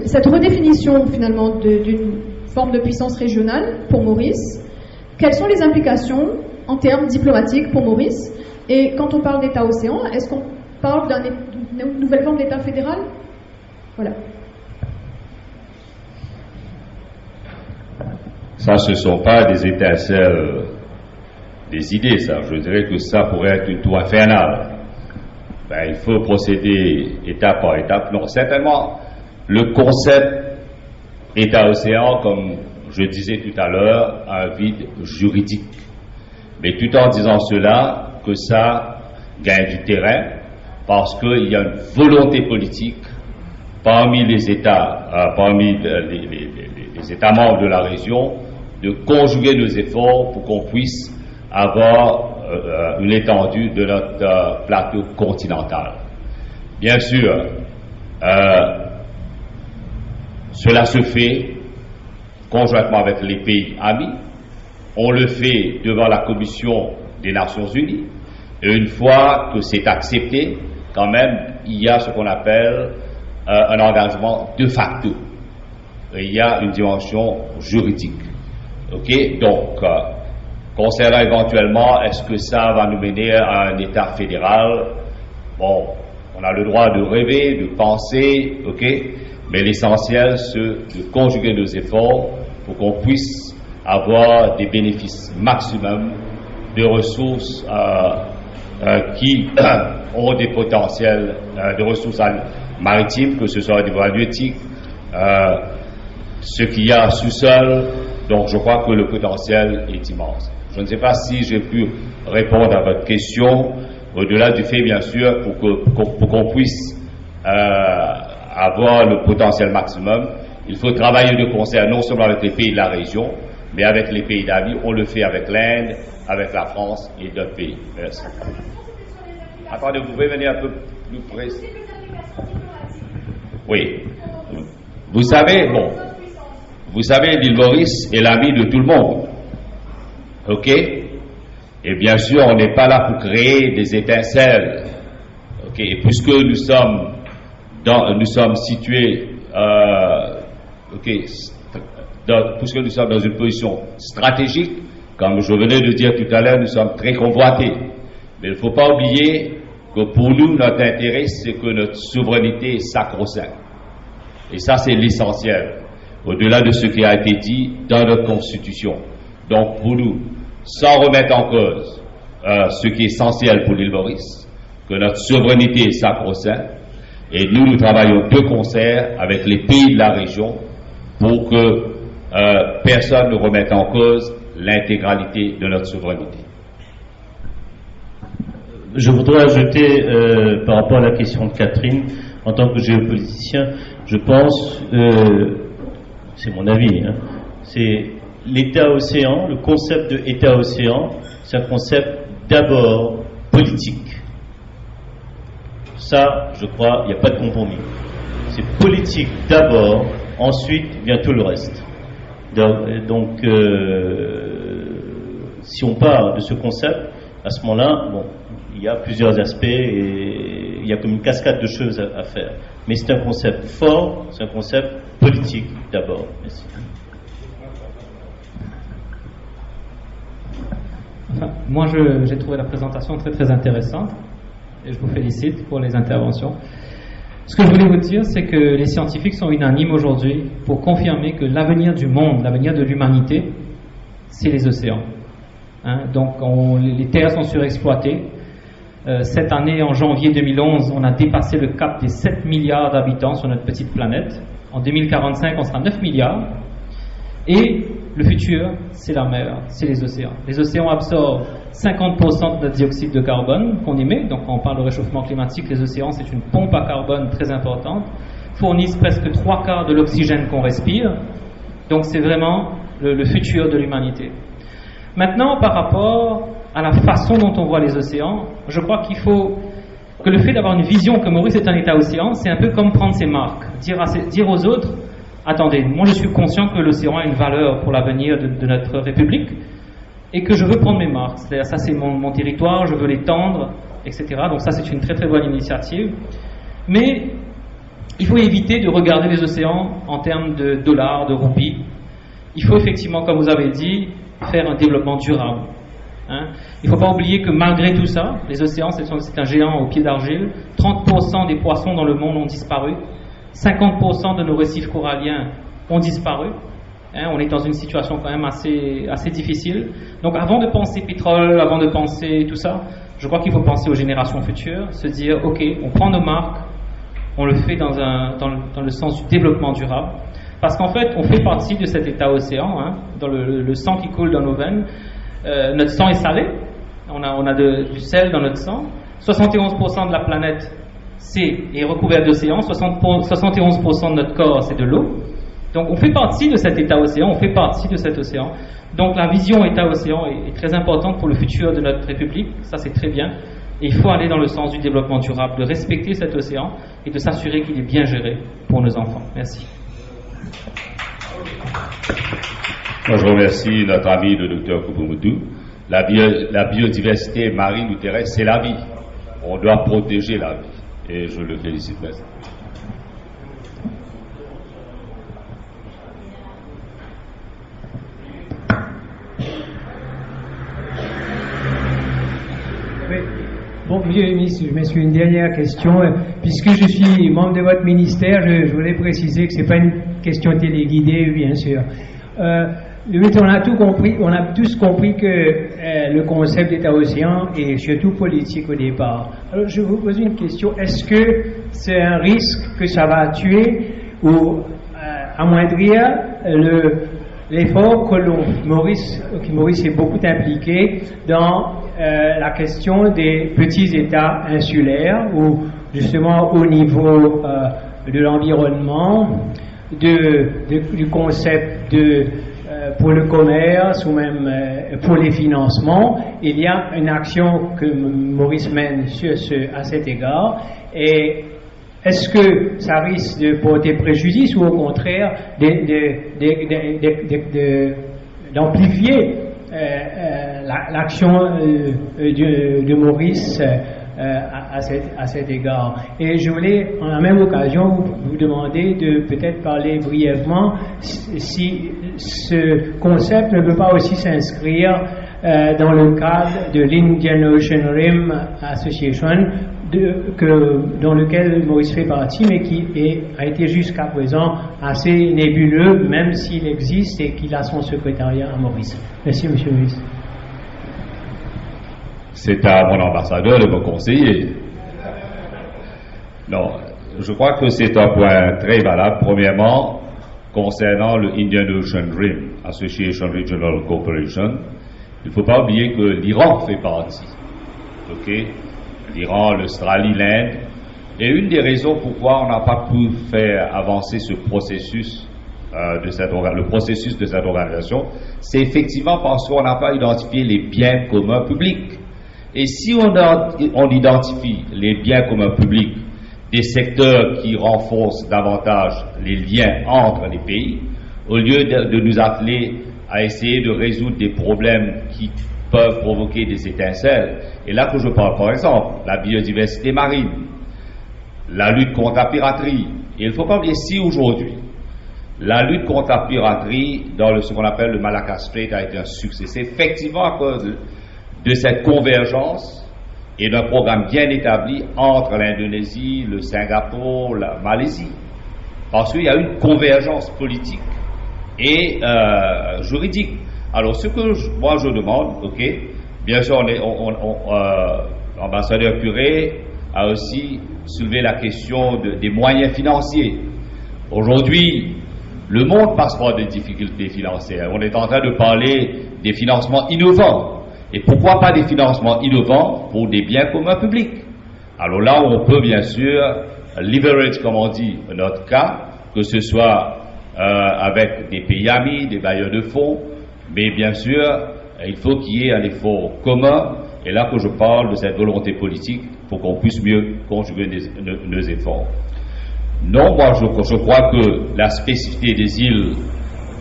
cette redéfinition finalement d'une forme de puissance régionale pour Maurice. Quelles sont les implications en termes diplomatiques pour Maurice? Et quand on parle d'État-océan, est-ce qu'on parle d'une nouvelle forme d'État fédéral? Voilà. Ça, ce ne sont pas des étincelles, des idées, ça. Je dirais que ça pourrait être une tour infernale. Il faut procéder étape par étape. Non, certainement, le concept État-océan, comme je disais tout à l'heure, a un vide juridique. Mais tout en disant cela, que ça gagne du terrain, parce qu'il y a une volonté politique parmi les États, parmi les États membres de la région, de conjuguer nos efforts pour qu'on puisse avoir une étendue de notre plateau continental. Bien sûr, cela se fait conjointement avec les pays amis, on le fait devant la Commission des Nations Unies, et une fois que c'est accepté, quand même, il y a ce qu'on appelle un engagement de facto. Et il y a une dimension juridique. Ok, donc, concernant éventuellement, est-ce que ça va nous mener à un État fédéral? Bon, on a le droit de rêver, de penser, ok, mais l'essentiel, c'est de conjuguer nos efforts pour qu'on puisse avoir des bénéfices maximum de ressources qui ont des potentiels de ressources maritimes, que ce soit au niveau halieutique, ce qu'il y a sous-sol. Donc je crois que le potentiel est immense. Je ne sais pas si j'ai pu répondre à votre question, au-delà du fait, bien sûr, pour qu'on puisse avoir le potentiel maximum, il faut travailler de concert non seulement avec les pays de la région, mais avec les pays d'amis. On le fait avec l'Inde, avec la France et d'autres pays. Merci. Attendez, vous pouvez venir un peu plus près. Oui. Vous savez, l'île Maurice est l'ami de tout le monde. OK? Et bien sûr, on n'est pas là pour créer des étincelles. OK? Et puisque nous sommes situés, puisque nous sommes dans une position stratégique, comme je venais de dire tout à l'heure, nous sommes très convoités. Mais il ne faut pas oublier que pour nous, notre intérêt, c'est que notre souveraineté est sacro-sainte. Et ça, c'est l'essentiel, au-delà de ce qui a été dit dans notre Constitution. Donc, pour nous, sans remettre en cause ce qui est essentiel pour l'île Maurice, que notre souveraineté est sacro-sainte, et nous travaillons de concert avec les pays de la région pour que personne ne remette en cause l'intégralité de notre souveraineté. Je voudrais ajouter, par rapport à la question de Catherine, en tant que géopoliticien, je pense, c'est mon avis, hein, c'est l'État-océan, le concept de État-océan, c'est un concept d'abord politique. Ça, je crois, il n'y a pas de compromis. C'est politique d'abord, ensuite vient tout le reste. Donc, si on part de ce concept, à ce moment-là, bon, il y a plusieurs aspects et il y a comme une cascade de choses à faire. Mais c'est un concept fort, c'est un concept politique d'abord. Merci. Enfin, moi, j'ai trouvé la présentation très très intéressante et je vous félicite pour les interventions. Ce que je voulais vous dire, c'est que les scientifiques sont unanimes aujourd'hui pour confirmer que l'avenir du monde, l'avenir de l'humanité, c'est les océans. Hein, donc, les terres sont surexploitées. Cette année, en janvier 2011, on a dépassé le cap des 7 milliards d'habitants sur notre petite planète. En 2045, on sera 9 milliards. Et le futur, c'est la mer, c'est les océans. Les océans absorbent 50% de notre dioxyde de carbone qu'on émet. Donc, quand on parle de réchauffement climatique, les océans, c'est une pompe à carbone très importante. Fournissent presque 3/4 de l'oxygène qu'on respire. Donc, c'est vraiment le futur de l'humanité. Maintenant, par rapport à la façon dont on voit les océans, je crois qu'il faut que le fait d'avoir une vision que Maurice est un État-océan, c'est un peu comme prendre ses marques. Dire aux autres, attendez, moi je suis conscient que l'océan a une valeur pour l'avenir de notre République et que je veux prendre mes marques. C'est-à-dire, ça c'est mon territoire, je veux l'étendre, etc. Donc ça c'est une très très bonne initiative. Mais il faut éviter de regarder les océans en termes de dollars, de roupies. Il faut effectivement, comme vous avez dit, faire un développement durable. Hein. Il ne faut pas oublier que malgré tout ça, les océans, c'est un géant au pied d'argile. 30% des poissons dans le monde ont disparu. 50% de nos récifs coralliens ont disparu. Hein, on est dans une situation quand même assez difficile. Donc avant de penser pétrole, avant de penser tout ça, je crois qu'il faut penser aux générations futures, se dire, ok, on prend nos marques, on le fait dans le sens du développement durable. Parce qu'en fait, on fait partie de cet État-océan, hein, dans le sang qui coule dans nos veines. Notre sang est salé, on a du sel dans notre sang. 71% de la planète est recouvert d'océan, 71% de notre corps c'est de l'eau. Donc on fait partie de cet État-océan, on fait partie de cet océan. Donc la vision État-océan est très importante pour le futur de notre République, ça c'est très bien. Et il faut aller dans le sens du développement durable, de respecter cet océan et de s'assurer qu'il est bien géré pour nos enfants. Merci. Moi, je remercie notre ami le docteur Kouboumoudou. La biodiversité marine ou terrestre, c'est la vie. On doit protéger la vie. Et je le félicite. Merci. Bon, monsieur le ministre, je m'excuse, une dernière question. Puisque je suis membre de votre ministère, je voulais préciser que ce n'est pas une question téléguidée, bien sûr. On a tout compris, on a tous compris que le concept d'État-océan est surtout politique au départ. Alors, je vous pose une question. Est-ce que c'est un risque que ça va tuer ou amoindrir l'effort que Maurice est beaucoup impliqué dans la question des petits États insulaires, où justement au niveau de l'environnement, du concept pour le commerce ou même pour les financements, il y a une action que Maurice mène à cet égard. Et est-ce que ça risque de porter préjudice ou au contraire d'amplifier l'action de Maurice à cet égard? Et je voulais, en la même occasion, vous demander de peut-être parler brièvement si ce concept ne peut pas aussi s'inscrire dans le cadre de l'Indian Ocean Rim Association, dans lequel Maurice fait partie, mais qui a été jusqu'à présent assez nébuleux, même s'il existe et qu'il a son secrétariat à Maurice. Merci, monsieur le ministre. C'est à mon ambassadeur de me conseiller. Non, je crois que c'est un point très valable. Premièrement, concernant le Indian Ocean Rim Association Regional Cooperation, il ne faut pas oublier que l'Iran fait partie. OK? L'Iran, l'Australie, l'Inde. Et une des raisons pourquoi on n'a pas pu faire avancer ce processus, le processus de cette organisation, c'est effectivement parce qu'on n'a pas identifié les biens communs publics. Et si on identifie les biens communs publics, des secteurs qui renforcent davantage les liens entre les pays, au lieu de nous atteler à essayer de résoudre des problèmes qui peuvent provoquer des étincelles. Et là que je parle, par exemple, la biodiversité marine, la lutte contre la piraterie. Et il ne faut pas oublier, si aujourd'hui, la lutte contre la piraterie dans ce qu'on appelle le Malacca Strait a été un succès, c'est effectivement à cause de cette convergence et d'un programme bien établi entre l'Indonésie, le Singapour, la Malaisie. Parce qu'il y a une convergence politique et juridique. Alors, ce que moi je demande, ok, bien sûr, l'ambassadeur Curé a aussi soulevé la question des moyens financiers. Aujourd'hui, le monde passe par des difficultés financières. On est en train de parler des financements innovants. Et pourquoi pas des financements innovants pour des biens communs publics? Alors là, on peut bien sûr leverage, comme on dit, notre cas, que ce soit avec des pays amis, des bailleurs de fonds, mais bien sûr, il faut qu'il y ait un effort commun, et là que je parle de cette volonté politique pour qu'on puisse mieux conjuguer nos efforts. Non, moi je crois que la spécificité des îles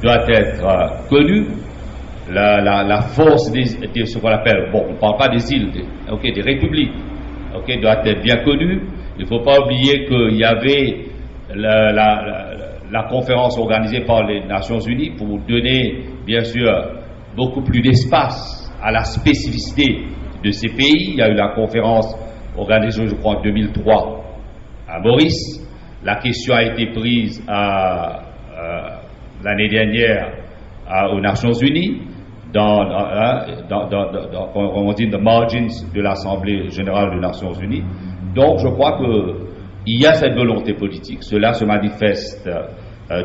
doit être connue, la force de ce qu'on appelle, bon, on ne parle pas des îles, des républiques, doit être bien connue. Il ne faut pas oublier qu'il y avait la conférence organisée par les Nations Unies pour donner, bien sûr, beaucoup plus d'espace à la spécificité de ces pays. Il y a eu la conférence organisée, je crois, en 2003 à Maurice. La question a été prise l'année dernière aux Nations Unies, on dit the margins de l'Assemblée générale des Nations Unies. Donc, je crois qu'il y a cette volonté politique. Cela se manifeste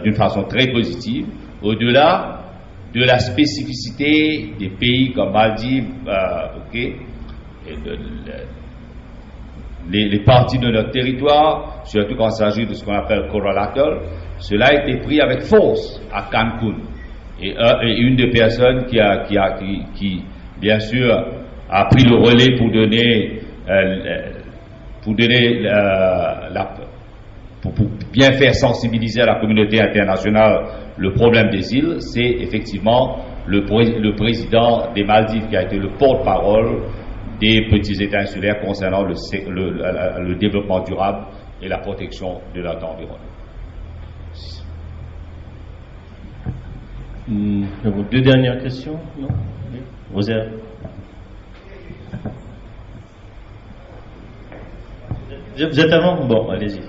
d'une façon très positive, au-delà de la spécificité des pays comme Maldives, les parties de notre territoire, surtout quand il s'agit de ce qu'on appelle Coral Atoll. Cela a été pris avec force à Cancun. Et une des personnes qui bien sûr a pris le relais pour bien faire sensibiliser à la communauté internationale le problème des îles, c'est effectivement le président des Maldives qui a été le porte-parole des petits États insulaires concernant le développement durable et la protection de notre environnement. Nous avons deux dernières questions, non? Oui. Rosaire. Vous êtes avant? Bon, allez-y.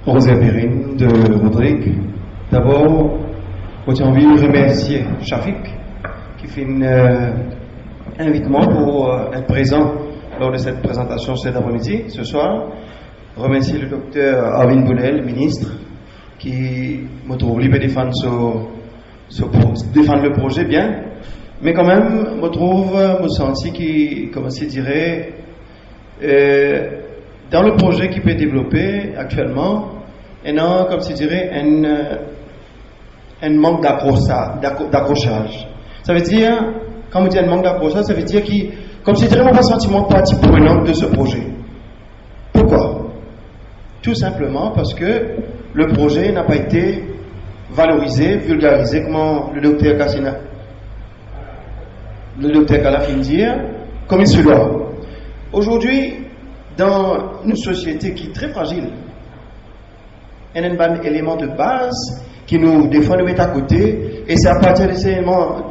Rosaire Perrine de Rodrigue. D'abord, j'ai envie de remercier Shafik qui fait un invitement pour être présent lors de cette présentation cet après-midi, ce soir. Remercier le docteur Arvin Bounel, ministre, qui me trouve libre de défendre le projet bien, mais quand même me senti qui, comment se dirait, dans le projet qui peut développer actuellement, il y a, comme se dirait, un manque d'accrochage. Ça veut dire, quand on dit un manque d'accrochage, ça veut dire qu'il, comme se dirait, mon pas sentiment de partie prenante de ce projet. Pourquoi? Tout simplement parce que le projet n'a pas été valorisé, vulgarisé, comment le docteur Kala vient de dire, comme il se doit. Aujourd'hui, dans une société qui est très fragile, il y a un élément de base qui nous défend de mettre à côté, et c'est à partir de ce élément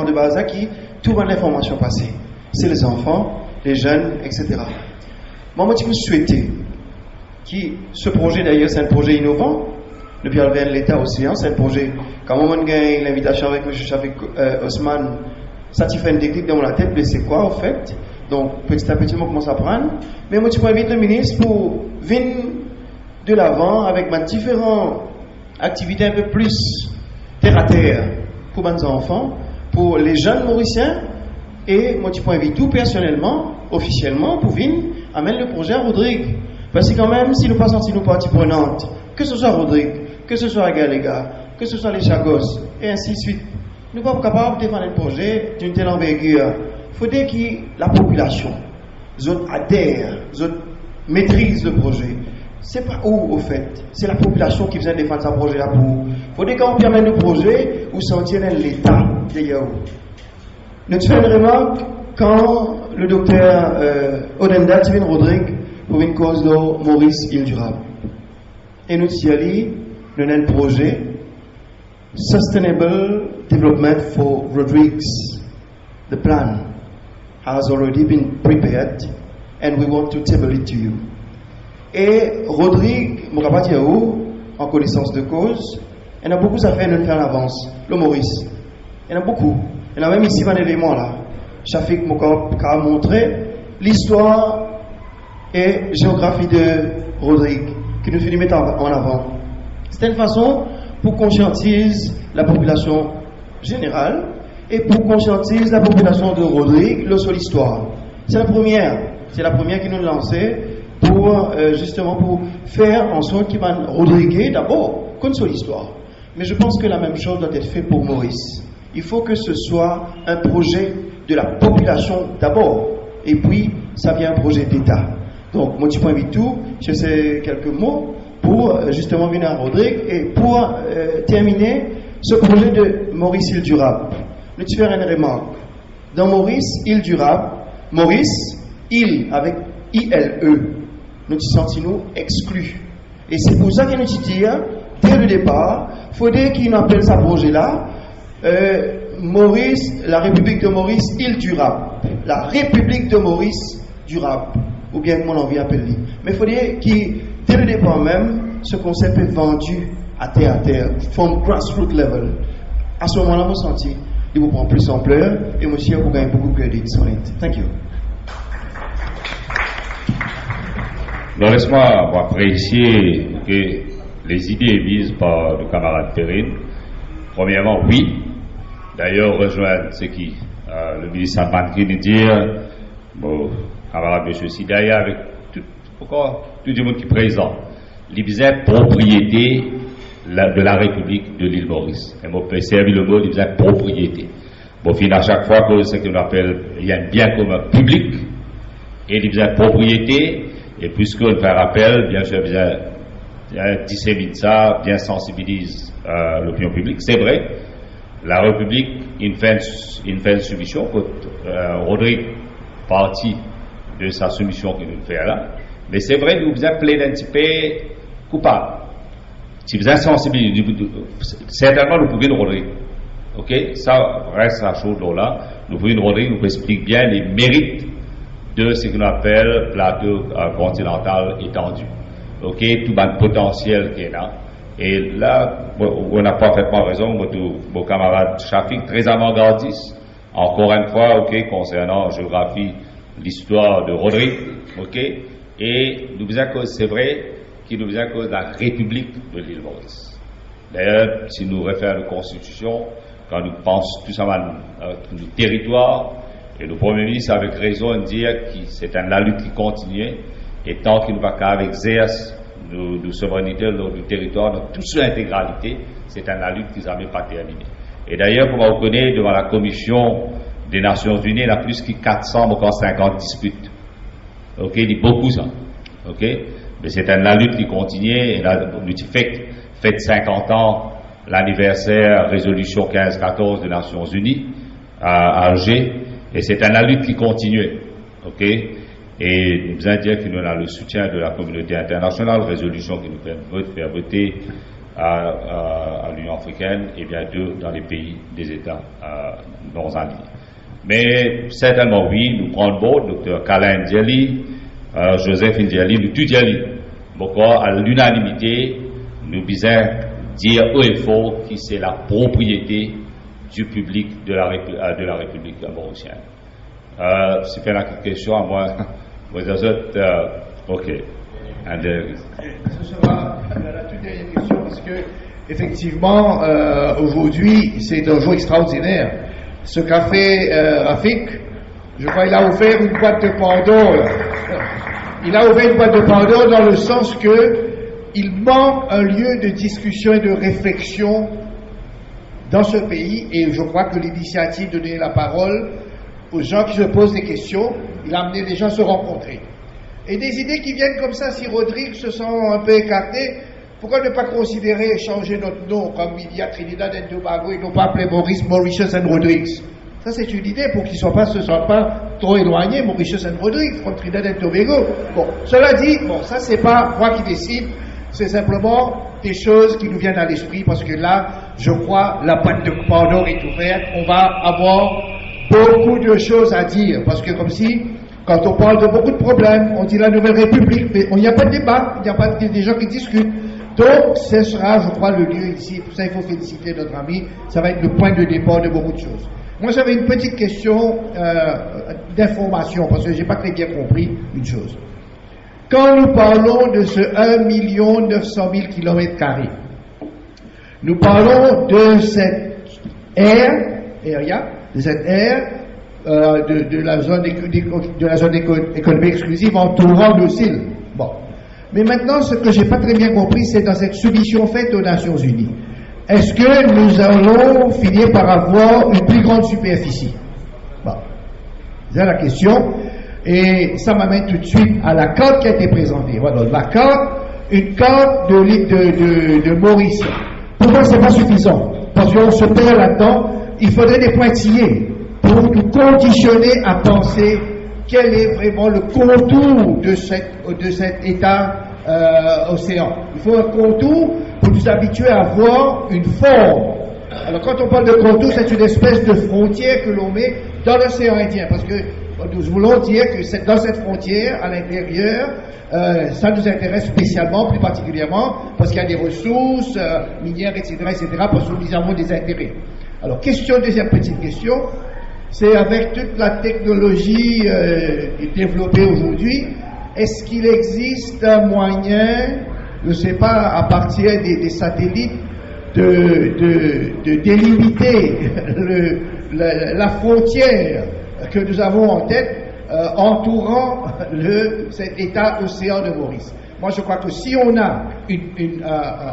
de base-là qui tout va l'information passée. C'est les enfants, les jeunes, etc. Moi, je souhaitais que ce projet, d'ailleurs, c'est un projet innovant, depuis l'État Océan, c'est un projet, quand on gagne l'invitation avec M. Shafik Osman, ça te fait un déclic dans la tête, mais c'est quoi, en fait? Donc, petit à petit, on commence à prendre. Mais moi, je invite le ministre pour venir de l'avant avec ma différentes activités un peu plus terre à terre pour mes enfants, pour les jeunes mauriciens. Et moi, je invite tout personnellement, officiellement, pour venir amener le projet à Rodrigue. Parce que quand même, si nous pas senti nos parties prenantes, que ce soit Rodrigue, que ce soit Galega, que ce soit les Chagos, et ainsi de suite, nous ne sommes pas capables de défendre un projet d'une telle envergure. Il faudrait que la population adhère, maîtrise le projet. C'est pas où, au fait, c'est la population qui vient défendre ce projet-là pour. Il faudrait qu'on permette le projet où sentir l'État de Yahoo. Nous faisons une remarque quand le docteur Odenda Tivin Rodrigue pour une cause de Maurice Île Durable. Et nous disons, nous avons un projet Sustainable Development for Rodrigues. The plan has already been prepared and we want to table it to you. Et Rodrigue, je ne vais pas dire où, en connaissance de cause, il y en a beaucoup à faire, nous faire en avance. Le Maurice, il y en a beaucoup. Il y en a même ici un élément là. Shafik m'a montré l'histoire et géographie de Rodrigue, qui nous fait mettre en avant. C'est une façon pour conscientiser la population générale et pour conscientiser la population de Rodrigue sur l'histoire. C'est la première qui nous a lancé pour justement pour faire en sorte qu'il va Rodrigue d'abord contre l'histoire. Mais je pense que la même chose doit être faite pour Maurice. Il faut que ce soit un projet de la population d'abord, et puis ça vient un projet d'État. Donc, moi, je invite tout, je sais quelques mots pour justement venir à Rodrigue et pour terminer ce projet de Maurice Île Durable. Je vais faire une remarque. Dans Maurice Île Durable, Maurice, île avec ILE, nous sentons exclus. Et c'est pour ça que nous disons, dès le départ, il faudrait qu'il appelle ce projet-là Maurice, la République de Maurice Île Durable. La République de Maurice Durable. Ou bien comment on envie d'appeler. Mais il faudrait qu'il, dès le départ même, ce concept est vendu à terre, from grassroots level. À ce moment-là, je me sens il vous prend plus ampleur et monsieur vous gagne beaucoup de crédit sur it. Thank you. Laisse-moi apprécier que les idées émises par le camarade Perrine, premièrement, oui. D'ailleurs, rejoindre ce qui le ministre Salman vient de dire, bon, camarade M. Sidaya, avec tout le monde qui est présent, l'IBZ propriété de la République de l'île Maurice. Et moi, je servi le mot l'IBZ propriété. Bon, à chaque fois que ce qu'on appelle, il y a un bien commun public et l'IBZ propriété, et puisqu'on fait rappel, bien sûr, dissémine ça, bien sensibilise l'opinion publique. C'est vrai, la République, il fait une soumission, Rodrigue partie de sa soumission qu'il nous fait là, mais c'est vrai, nous vous appelez d'un petit peu coupable. Si vous êtes sensibilisé, certainement nous pouvons Rodrigue. Ok, ça reste la chose là. Nous pouvons Rodrigue nous explique bien les mérites de ce qu'on appelle plateau continental étendu. Ok, tout le potentiel qui est là. Et là, on a parfaitement raison, mon camarade Shafik, très avant-gardiste. Encore une fois, ok, concernant la géographie, l'histoire de Rodrigue, ok, et nous vous accuse, c'est vrai, qu'il nous accuse la République de l'île Maurice. D'ailleurs, si nous référons à la Constitution, quand nous pensons tout simplement du territoire, et le Premier ministre avec raison de dire que c'est la lutte qui continue, et tant qu'il ne va pas exercer de souveraineté du territoire, dans toute son intégralité, c'est la lutte qui n'a même pas terminée. Et d'ailleurs, comme on reconnaît devant la Commission des Nations Unies, il y a plus que 450 disputes. Ok, il dit beaucoup ça. Ok, mais c'est la lutte qui continue, et là, nous fait 50 ans l'anniversaire résolution 1514 des Nations Unies à Alger, et c'est la lutte qui continue. Ok, et nous devons dire que nous avons le soutien de la communauté internationale, résolution qui nous permet de faire voter à l'Union africaine et bien deux dans les pays des États non alignés. Mais certainement oui, nous prenons bon, Dr Kala Ndiali, Joseph Ndiali, nous tous Ndiali. Pourquoi à l'unanimité, nous disons dire haut et fort que c'est la propriété du public de la République mauricienne. Si vous avez une question à moi, vous êtes ok. Ce sera la toute dernière question parce que effectivement aujourd'hui c'est un jour extraordinaire. Ce café Rafik, je crois qu'il a offert une boîte de Pandore. Il a ouvert une boîte de Pandore dans le sens que il manque un lieu de discussion et de réflexion dans ce pays, et je crois que l'initiative de donner la parole aux gens qui se posent des questions, il a amené les gens à se rencontrer. Et des idées qui viennent comme ça, si Rodrigue se sent un peu écarté, pourquoi ne pas considérer changer notre nom comme il y a Trinidad et Tobago et non pas appeler Maurice Mauritius and Rodrigues? Ça c'est une idée pour qu'ils ne se sentent pas trop éloignés, Mauritius and Rodrigues, from Trinidad et Tobago. Bon, cela dit, bon, ça c'est pas moi qui décide, c'est simplement des choses qui nous viennent à l'esprit parce que là, je crois, la boîte de Pandore est ouverte, on va avoir beaucoup de choses à dire parce que comme si, quand on parle de beaucoup de problèmes, on dit la Nouvelle République, mais il n'y a pas de débat, il n'y a pas des gens qui discutent. Donc, ce sera, je crois, le lieu ici. Pour ça, il faut féliciter notre ami. Ça va être le point de départ de beaucoup de choses. Moi, j'avais une petite question d'information, parce que je n'ai pas très bien compris une chose. Quand nous parlons de ce 1 900 000 km², nous parlons de cette de la zone économique exclusive entourant nos îles. Bon. Mais maintenant, ce que j'ai pas très bien compris, c'est dans cette soumission faite aux Nations Unies. Est-ce que nous allons finir par avoir une plus grande superficie? Bon. C'est la question. Et ça m'amène tout de suite à la carte qui a été présentée. Voilà, la carte, une carte de l'île de Maurice. Pour moi, c'est pas suffisant. Parce qu'on se perd là-dedans. Il faudrait des pointillés pour nous conditionner à penser quel est vraiment le contour de cet état océan. Il faut un contour pour nous habituer à voir une forme. Alors quand on parle de contour, c'est une espèce de frontière que l'on met dans l'océan Indien, parce que nous voulons dire que dans cette frontière, à l'intérieur, ça nous intéresse spécialement, plus particulièrement, parce qu'il y a des ressources minières, etc., parce que nous avons des intérêts. Alors, deuxième petite question, c'est avec toute la technologie développée aujourd'hui, est-ce qu'il existe un moyen, je ne sais pas, à partir des satellites, de délimiter la frontière que nous avons en tête entourant cet état océan de Maurice? Moi, je crois que si on a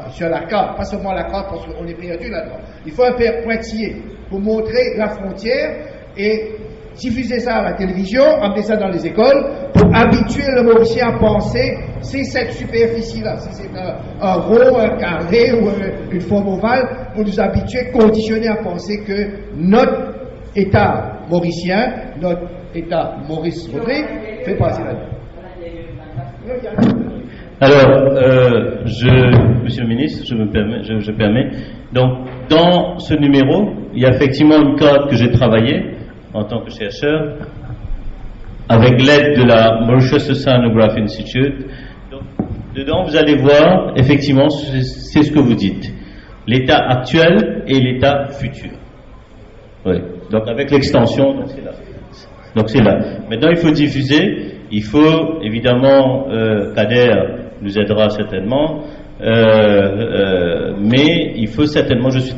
sur la carte, pas seulement la carte parce qu'on est perdu là-dedans, il faut un pointillé pour montrer la frontière et diffuser ça à la télévision, amener ça dans les écoles, pour habituer le Mauricien à penser, c'est cette superficie-là, si c'est un rond, un carré ou une forme ovale, pour nous habituer, conditionner à penser que notre État mauricien, notre État Maurice Rodrigue, fait partie là-dedans. Alors, Monsieur le ministre, je permets. Donc, dans ce numéro, il y a effectivement une carte que j'ai travaillée en tant que chercheur avec l'aide de la Mauritius Oceanograph Institute. Donc, dedans, vous allez voir, effectivement, c'est ce que vous dites. L'état actuel et l'état futur. Oui. Donc, avec l'extension, donc c'est là. Donc, c'est là. Maintenant, il faut diffuser. Il faut, évidemment, Kader nous aidera certainement, mais il faut certainement, je suis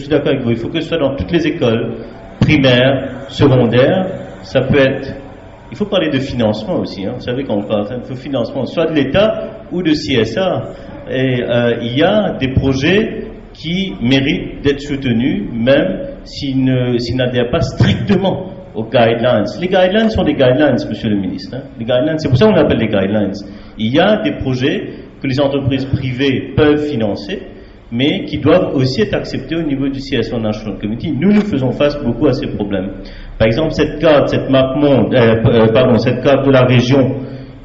d'accord avec vous, il faut que ce soit dans toutes les écoles primaires, secondaires. Ça peut être, il faut parler de financement aussi, hein. Vous savez, quand on parle de financement, soit de l'État ou de CSA, et il y a des projets qui méritent d'être soutenus, même s'ils n'adhèrent pas strictement aux guidelines. Les guidelines sont des guidelines, monsieur le ministre, hein. Les guidelines, c'est pour ça qu'on appelle les guidelines. Il y a des projets que les entreprises privées peuvent financer, mais qui doivent aussi être acceptés au niveau du CSO National Committee. Nous faisons face beaucoup à ces problèmes. Par exemple, cette carte, cette map monde, cette carte de la région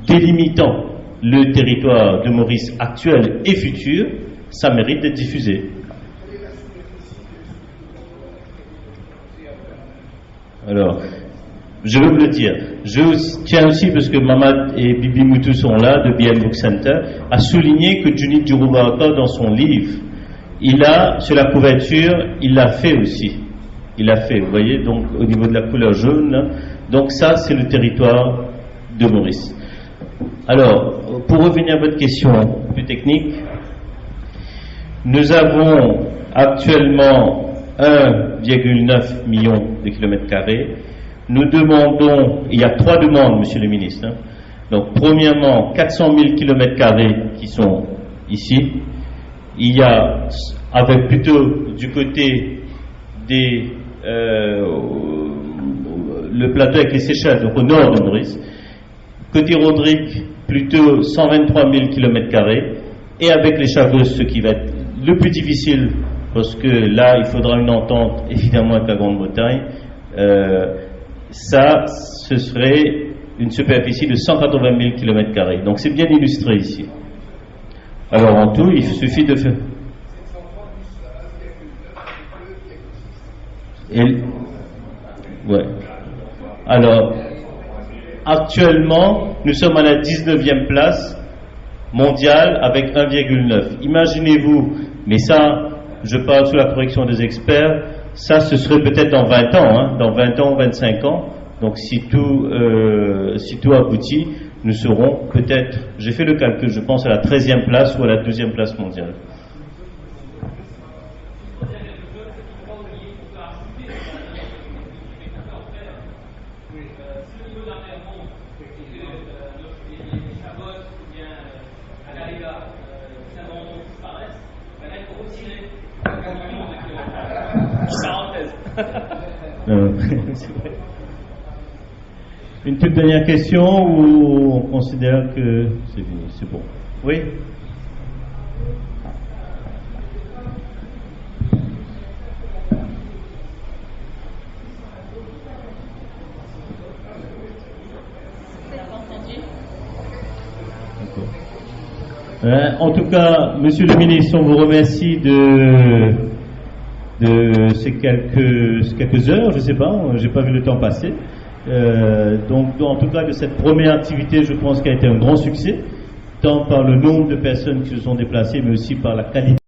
délimitant le territoire de Maurice actuel et futur, ça mérite d'être diffusé. Alors, je veux vous le dire. Je tiens aussi, parce que Mamad et Bibi Moutou sont là, de BN Book Center, à souligner que Junit Djouroubaraka, dans son livre, il a, sur la couverture, il l'a fait aussi. Il l'a fait, vous voyez, donc au niveau de la couleur jaune, là. Donc ça, c'est le territoire de Maurice. Alors, pour revenir à votre question plus technique, nous avons actuellement 1,9 million de kilomètres carrés. Nous demandons, il y a 3 demandes, monsieur le ministre, hein. Donc, premièrement, 400 000 kilomètres carrés qui sont ici. Il y a, avec plutôt du côté des, le plateau avec les Seychelles, donc au nord de Maurice. Côté Rodrigue, plutôt 123 000 kilomètres carrés. Et avec les Chaveuses, ce qui va être le plus difficile, parce que là, il faudra une entente, évidemment, avec la Grande-Bretagne. Ça, ce serait une superficie de 180 000 km². Donc c'est bien illustré ici. Alors en tout, il suffit de faire... Ouais. Alors, actuellement, nous sommes à la 19e place mondiale avec 1,9. Imaginez-vous, mais ça, je parle sous la correction des experts, ça, ce serait peut-être dans 20 ans, hein, dans 20 ans ou 25 ans. Donc, si tout aboutit, nous serons peut-être, j'ai fait le calcul, je pense à la 13e place ou à la 12e place mondiale. Une toute dernière question ou on considère que c'est fini, c'est bon? Oui? En tout cas, monsieur le ministre, on vous remercie de ces quelques heures, je ne sais pas, j'ai pas vu le temps passer. Donc, en tout cas, de cette première activité, je pense qu'elle a été un grand succès, tant par le nombre de personnes qui se sont déplacées, mais aussi par la qualité.